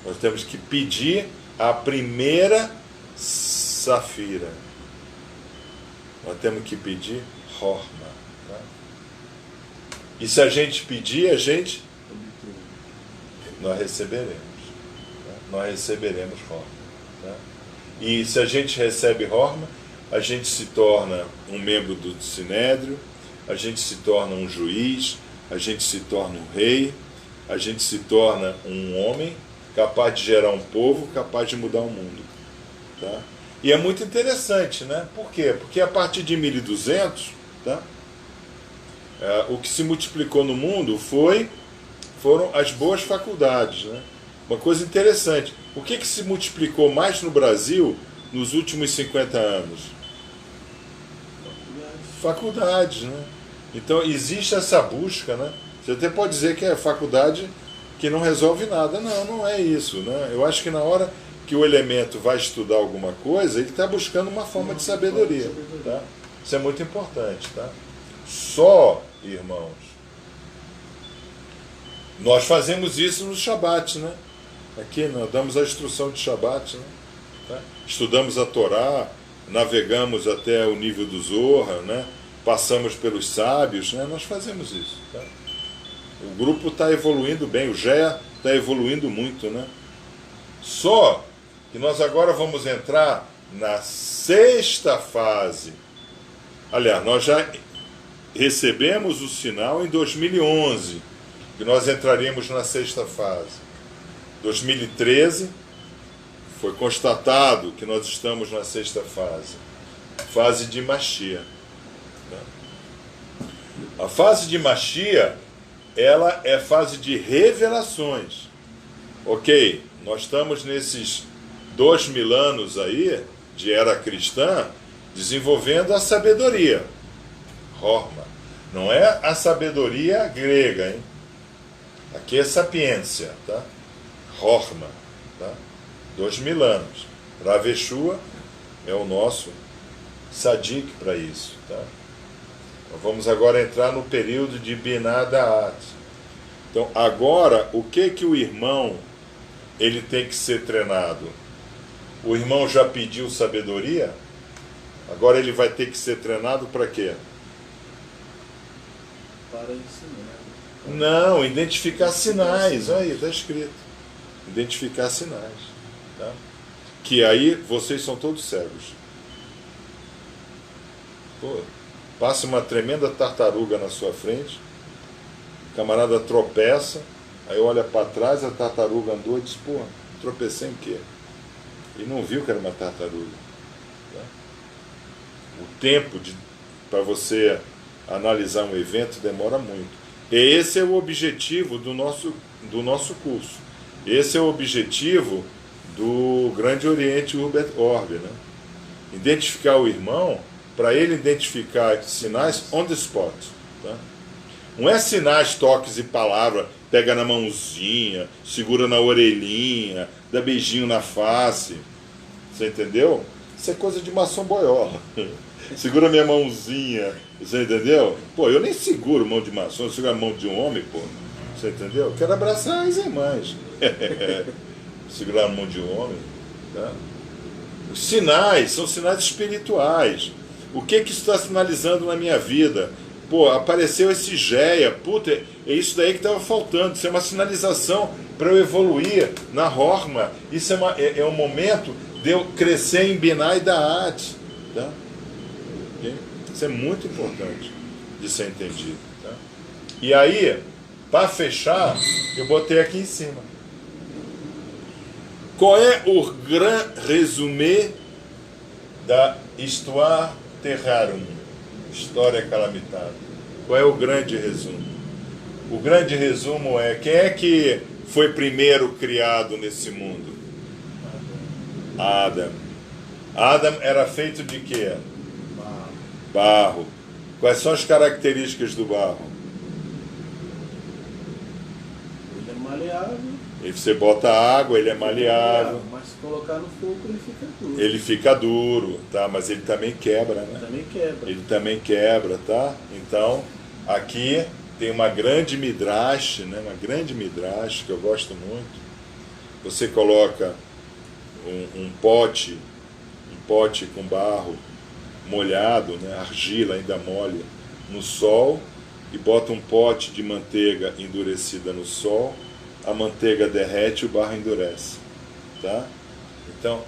Nós temos que pedir a primeira safira. Nós temos que pedir Horma. Tá? E se a gente pedir, nós receberemos. Tá? Nós receberemos Horma. Tá? E se a gente recebe Horma, a gente se torna um membro do Sinédrio, a gente se torna um juiz, a gente se torna um rei, a gente se torna um homem capaz de gerar um povo, capaz de mudar o mundo. Tá? E é muito interessante, né? Por quê? Porque a partir de 1200, tá? O que se multiplicou no mundo foram as boas faculdades. Né? Uma coisa interessante, o que se multiplicou mais no Brasil nos últimos 50 anos? Faculdades, né? Então existe essa busca, né? Você até pode dizer que é faculdade que não resolve nada. Não, não é isso, né? Eu acho que na hora que o elemento vai estudar alguma coisa, ele está buscando uma forma de sabedoria. Tá? Isso é muito importante. Tá? Só, irmãos, nós fazemos isso no Shabat, né? Aqui nós damos a instrução de Shabat, né? Tá? Estudamos a Torá, navegamos até o nível do Zohar, né? Passamos pelos sábios, né? Nós fazemos isso. Tá? O grupo está evoluindo bem, o GEA está evoluindo muito, né? Só que nós agora vamos entrar na sexta fase. Aliás, nós já recebemos o sinal em 2011, que nós entraríamos na sexta fase. 2013 foi constatado que nós estamos na sexta fase, fase de Mashiach. A fase de Mashiach, ela é fase de revelações. Ok, nós estamos nesses 2000 anos aí, de era cristã, desenvolvendo a sabedoria. Horma. Não é a sabedoria grega, hein? Aqui é sapiência, tá? Horma, tá? 2000 anos. Rav Yeshua é o nosso sadik para isso, tá? Então, vamos agora entrar no período de Binah Da'at. Então, agora, o que o irmão ele tem que ser treinado? O irmão já pediu sabedoria? Agora ele vai ter que ser treinado para quê? Para ensinar. Não, identificar sinais. Aí, está escrito. Identificar sinais. Tá? Que aí vocês são todos cegos. Pô, passa uma tremenda tartaruga na sua frente, o camarada tropeça, aí olha para trás, a tartaruga andou e diz, pô, tropecei em quê? E não viu que era uma tartaruga. Tá? O tempo para você analisar um evento demora muito. E esse é o objetivo do nosso curso. Esse é o objetivo do Grande Oriente Hubert Orbe, né? Identificar o irmão, para ele identificar sinais on the spot. Tá? Não é sinais, toques e palavra, pega na mãozinha, segura na orelhinha, dá beijinho na face. Você entendeu? Isso é coisa de maçom boiola. Segura minha mãozinha, você entendeu? Pô, eu nem seguro mão de maçom, eu seguro a mão de um homem, pô. Você entendeu? Eu quero abraçar as irmãs. Segurar a mão de um homem. Tá? Os sinais são sinais espirituais. O que está sinalizando na minha vida? Pô, apareceu esse Geia, puta, é isso daí que estava faltando. Isso é uma sinalização para eu evoluir na Horma. Isso é um momento de eu crescer em Binah e Da'at. Tá? Okay? Isso é muito importante de ser entendido. Tá? E aí, para fechar, eu botei aqui em cima. Qual é o grand résumé da Histoire Terrarum? História calamitada. Qual é o grande resumo? O grande resumo é: quem é que foi primeiro criado nesse mundo? Adam. Adam era feito de quê? Barro. Quais são as características do barro? Ele é maleável. E você bota água, ele é maleável. Mas se colocar no fogo, ele fica duro. Ele fica duro, tá? Mas ele também quebra, né? Também quebra. Ele também quebra, tá? Então, aqui tem uma grande midrash, né? Uma grande midrash que eu gosto muito. Você coloca um pote com barro molhado, né? Argila ainda mole, no sol, e bota um pote de manteiga endurecida no sol, a manteiga derrete e o barro endurece, tá? Então,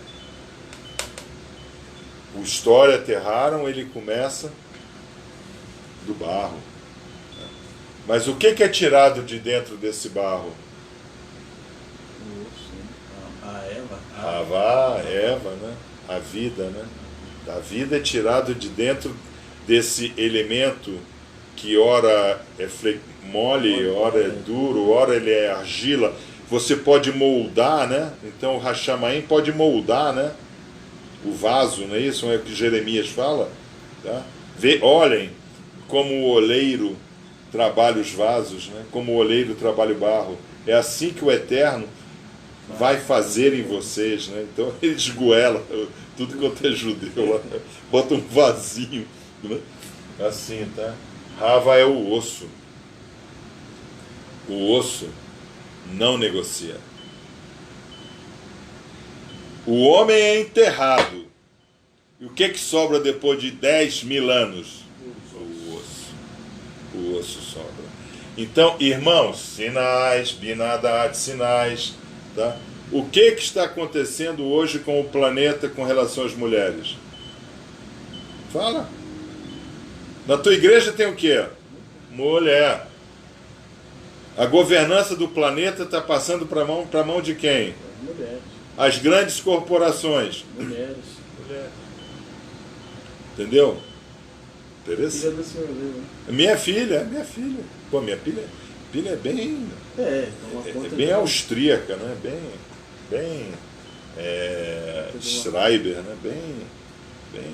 o História Terrarum, ele começa do barro. Né? Mas o que é tirado de dentro desse barro? A Eva. A Eva, né? A vida, né? A vida é tirado de dentro desse elemento que ora é mole, ora é duro, ora ele é argila. Você pode moldar, né? Então o Hashamaim pode moldar, né? O vaso, não é isso? Não é o que Jeremias fala? Tá? Olhem como o oleiro trabalha os vasos, né? Como o oleiro trabalha o barro. É assim que o Eterno vai fazer em vocês, né? Então ele esgoela tudo quanto é judeu lá, bota um vasinho, né? Assim, tá? Rava é o osso. O osso não negocia. O homem é enterrado. E o que sobra depois de 10.000 anos? O osso. O osso sobra. Então, irmãos, sinais, Binah Da'at, sinais, tá? O que está acontecendo hoje com o planeta com relação às mulheres? Fala. Na tua igreja tem o quê? Mulher. A governança do planeta está passando para a mão de quem? Mulheres. As grandes corporações. Mulheres. Entendeu? Filha Interessante. do senhor, viu? Minha filha. Pô, minha filha é bem, É, uma é conta bem de... austríaca, né? Bem Schreiber, né? Bem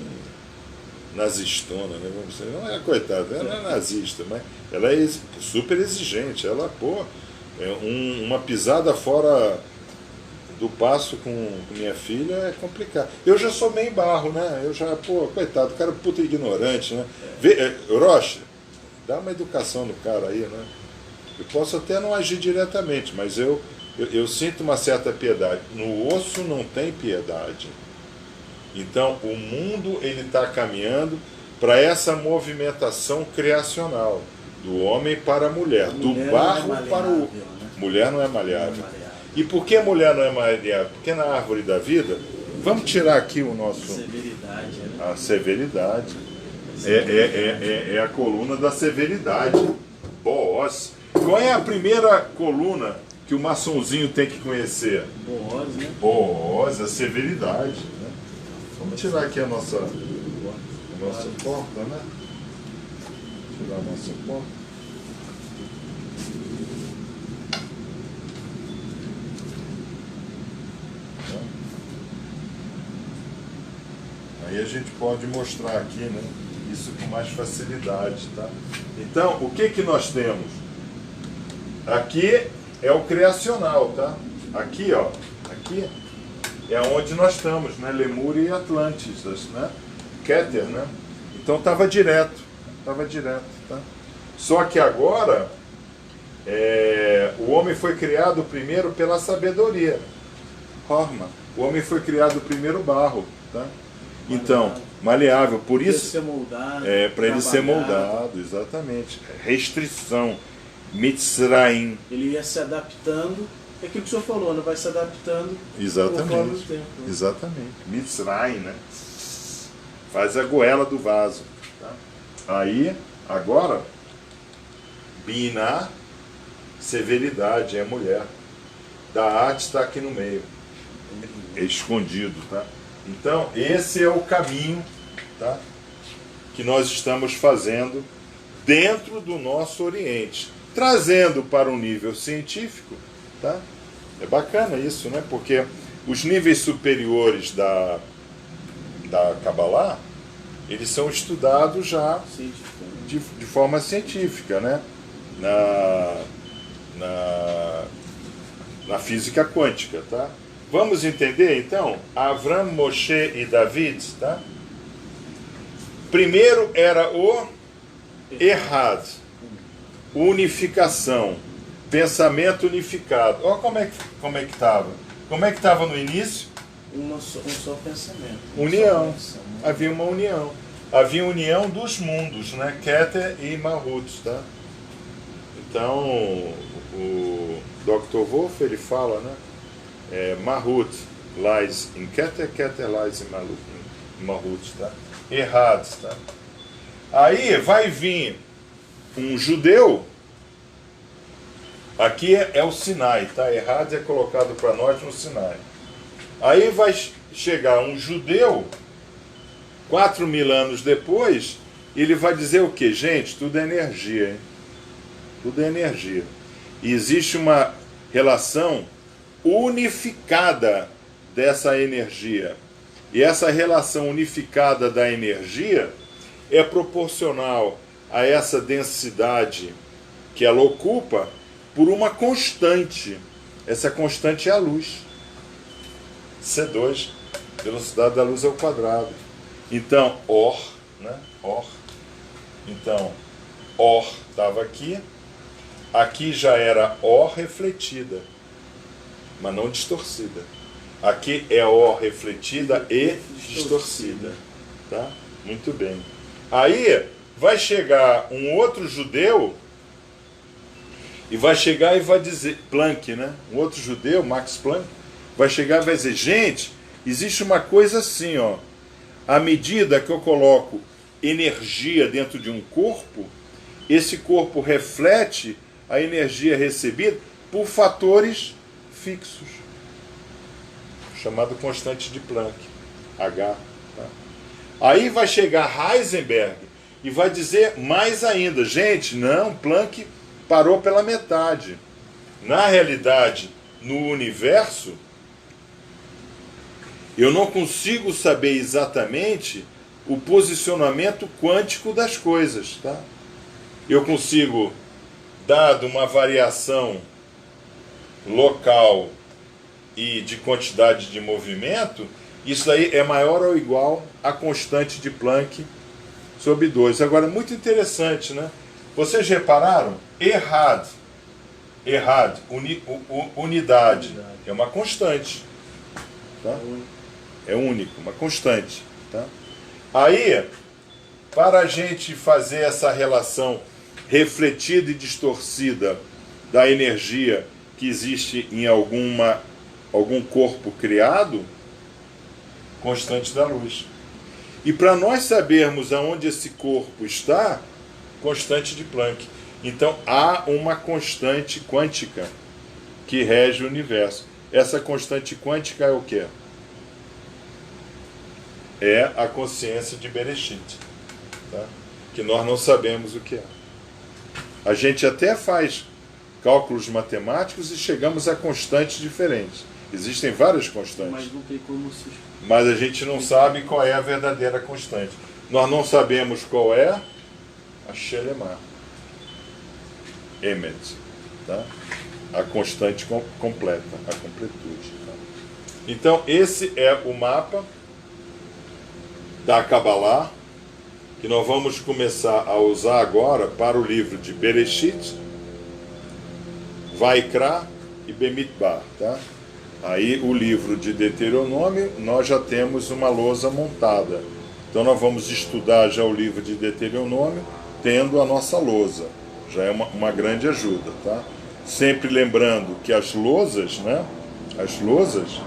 nazistona, né? Vamos dizer. Não é coitada, ela não é nazista, mas ela é super exigente. Ela, pô, uma pisada fora do passo com minha filha é complicado. Eu já sou meio barro, né? Eu já, pô, coitado, o cara é puta ignorante, né? Rocha, dá uma educação no cara aí, né? Eu posso até não agir diretamente, mas eu sinto uma certa piedade. No osso não tem piedade. Então, o mundo ele está caminhando para essa movimentação criacional, do homem para a mulher, do barro para o... Mulher não é malhável. E por que mulher não é malhável? Porque na árvore da vida, vamos tirar aqui o nosso... Severidade, né? A severidade. É a coluna da severidade. Boaz. Qual é a primeira coluna que o maçonzinho tem que conhecer? Boaz, né? Boaz, a severidade. Né? Vamos tirar aqui a nossa porta, né? Tirar a nossa porta. Aí a gente pode mostrar aqui, né, isso com mais facilidade, tá? Então, o que nós temos? Aqui é o criacional, tá? Aqui, ó, aqui é onde nós estamos, né? Lemúria e Atlantis, né? Keter, né? Então estava direto, tá? Só que agora o homem foi criado primeiro pela sabedoria. Forma. O homem foi criado primeiro barro, tá? Então, maleável, por isso para ele ser moldado, exatamente. Restrição, Mitzraim. Ele ia se adaptando, é aquilo que o senhor falou, né? Vai se adaptando conforme o tempo. Né? Exatamente. Mitzraim, né? Faz a goela do vaso. Tá? Aí, agora, Biná, severidade, é mulher. Da arte está aqui no meio. É escondido, tá? Então, esse é o caminho, tá, que nós estamos fazendo dentro do nosso Oriente, trazendo para um nível científico, tá? É bacana isso, né? Porque os níveis superiores da Kabbalah, eles são estudados já de forma científica, né? Na física quântica, tá? Vamos entender, então, Avram, Moshe e David, tá? Primeiro era o Errad, unificação, pensamento unificado. Olha como é que estava. Como é que estava no início? Um só pensamento. União. Havia uma união. Havia união dos mundos, né? Keter e Malhut, tá? Então, o Dr. Wolff, ele fala, né? Malhut lies in Keter, Keter lies in Malhut, tá? Errado, tá? Aí vai vir um judeu, aqui é o Sinai, tá? Errado é colocado para nós no Sinai. Aí vai chegar um judeu, 4.000 anos depois, ele vai dizer o que? Gente, tudo é energia, hein? Tudo é energia. E existe uma relação unificada dessa energia. E essa relação unificada da energia é proporcional a essa densidade que ela ocupa por uma constante. Essa constante é a luz. C2, velocidade da luz ao quadrado. Então, né? Então, estava aqui. Aqui já era refletida, mas não distorcida. Aqui é refletida e distorcida. Tá? Muito bem. Aí vai chegar um outro judeu e vai chegar e vai dizer, Planck, né? Um outro judeu, Max Planck, vai chegar e vai dizer, gente, existe uma coisa assim, ó. À medida que eu coloco energia dentro de um corpo, esse corpo reflete a energia recebida por fatores fixos, chamado constante de Planck, H. Tá? Aí vai chegar Heisenberg e vai dizer mais ainda, gente, não, Planck parou pela metade. Na realidade, no universo, Eu não consigo saber exatamente o posicionamento quântico das coisas, tá? Eu consigo, dado uma variação local e de quantidade de movimento, isso aí é maior ou igual à constante de Planck sobre 2. Agora, muito interessante, né? Vocês repararam? Unidade, é uma constante, tá? É único, uma constante, tá? Aí, para a gente fazer essa relação refletida e distorcida da energia que existe em algum corpo criado, constante da luz. E para nós sabermos aonde esse corpo está, constante de Planck. Então há uma constante quântica que rege o universo. Essa constante quântica é o quê? É a consciência de Bereshit, tá? Que nós não sabemos o que é. A gente até faz cálculos matemáticos e chegamos a constantes diferentes. Existem várias constantes. Mas não tem como se... Mas a gente não sabe qual é a verdadeira constante. Nós não sabemos qual é a Shelemah. Emet. Tá? A constante completa, a completude. Tá? Então, esse é o mapa da Kabbalah, que nós vamos começar a usar agora para o livro de Bereshit, Vaikra e Bemidbar, tá? Aí o livro de Deuteronômio, nós já temos uma lousa montada. Então nós vamos estudar já o livro de Deuteronômio tendo a nossa lousa. Já é uma grande ajuda, tá? Sempre lembrando que as lousas, né? As lousas,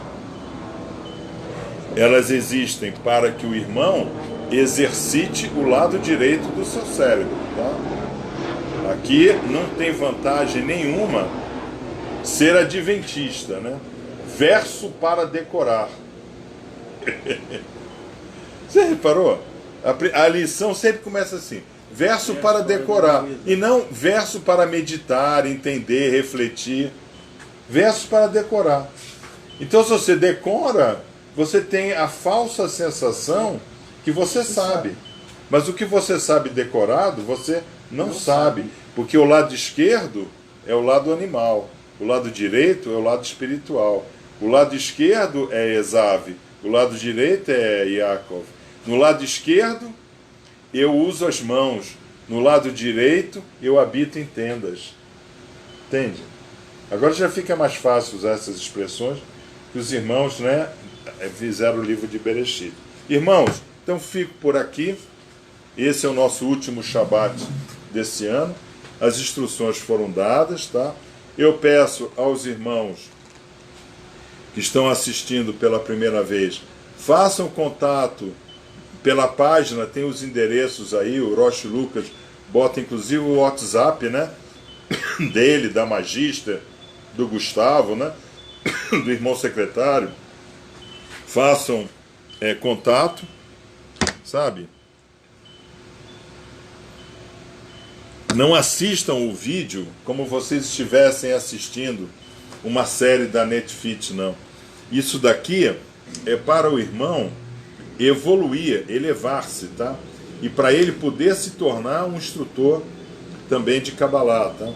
elas existem para que o irmão exercite o lado direito do seu cérebro, tá? Aqui não tem vantagem nenhuma ser adventista, né? Verso para decorar. Você reparou? A lição sempre começa assim: verso para decorar. E não verso para meditar, entender, refletir. Verso para decorar. Então, se você decora, você tem a falsa sensação que você sabe. Mas o que você sabe decorado, você não sabe. Porque o lado esquerdo é o lado animal. O lado direito é o lado espiritual. O lado esquerdo é Esav, o lado direito é Yaakov. No lado esquerdo, eu uso as mãos. No lado direito, eu habito em tendas. Entende? Agora já fica mais fácil usar essas expressões que os irmãos, né, fizeram o livro de Bereshit. Irmãos, então fico por aqui. Esse é o nosso último Shabat desse ano. As instruções foram dadas, tá? Eu peço aos irmãos que estão assistindo pela primeira vez, façam contato pela página, tem os endereços aí, o Rosh Lucas bota inclusive o WhatsApp, né, dele, da Magister, do Gustavo, né, do irmão secretário. Façam contato, sabe? Não assistam o vídeo como vocês estivessem assistindo uma série da Netflix, não. Isso daqui é para o irmão evoluir, elevar-se, tá? E para ele poder se tornar um instrutor também de Kabbalah, tá?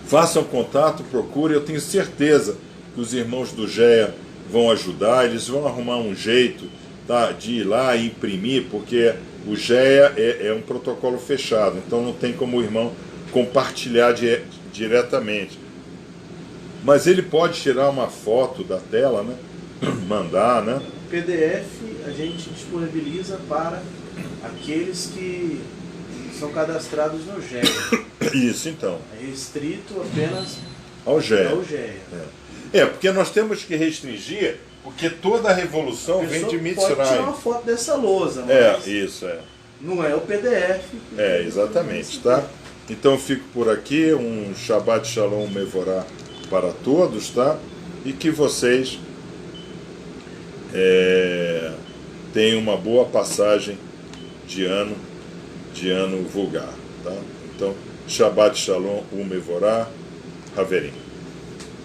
Façam contato, procurem, eu tenho certeza que os irmãos do GEA vão ajudar, eles vão arrumar um jeito, tá, de ir lá e imprimir, porque o GEA é um protocolo fechado, então não tem como o irmão compartilhar diretamente. Mas ele pode tirar uma foto da tela, né? Mandar, né? PDF a gente disponibiliza para aqueles que são cadastrados no GEA. Isso, então. É restrito apenas ao GEA. Porque nós temos que restringir, porque toda a revolução vem de Mitzrayim. Pode tirar uma foto dessa lousa, mas isso é. Não é o PDF. Exatamente, tá? Então eu fico por aqui, um Shabbat Shalom Mevorá para todos, tá? E que vocês tenham uma boa passagem de ano vulgar, tá? Então, Shabbat Shalom Mevorá, Haverim.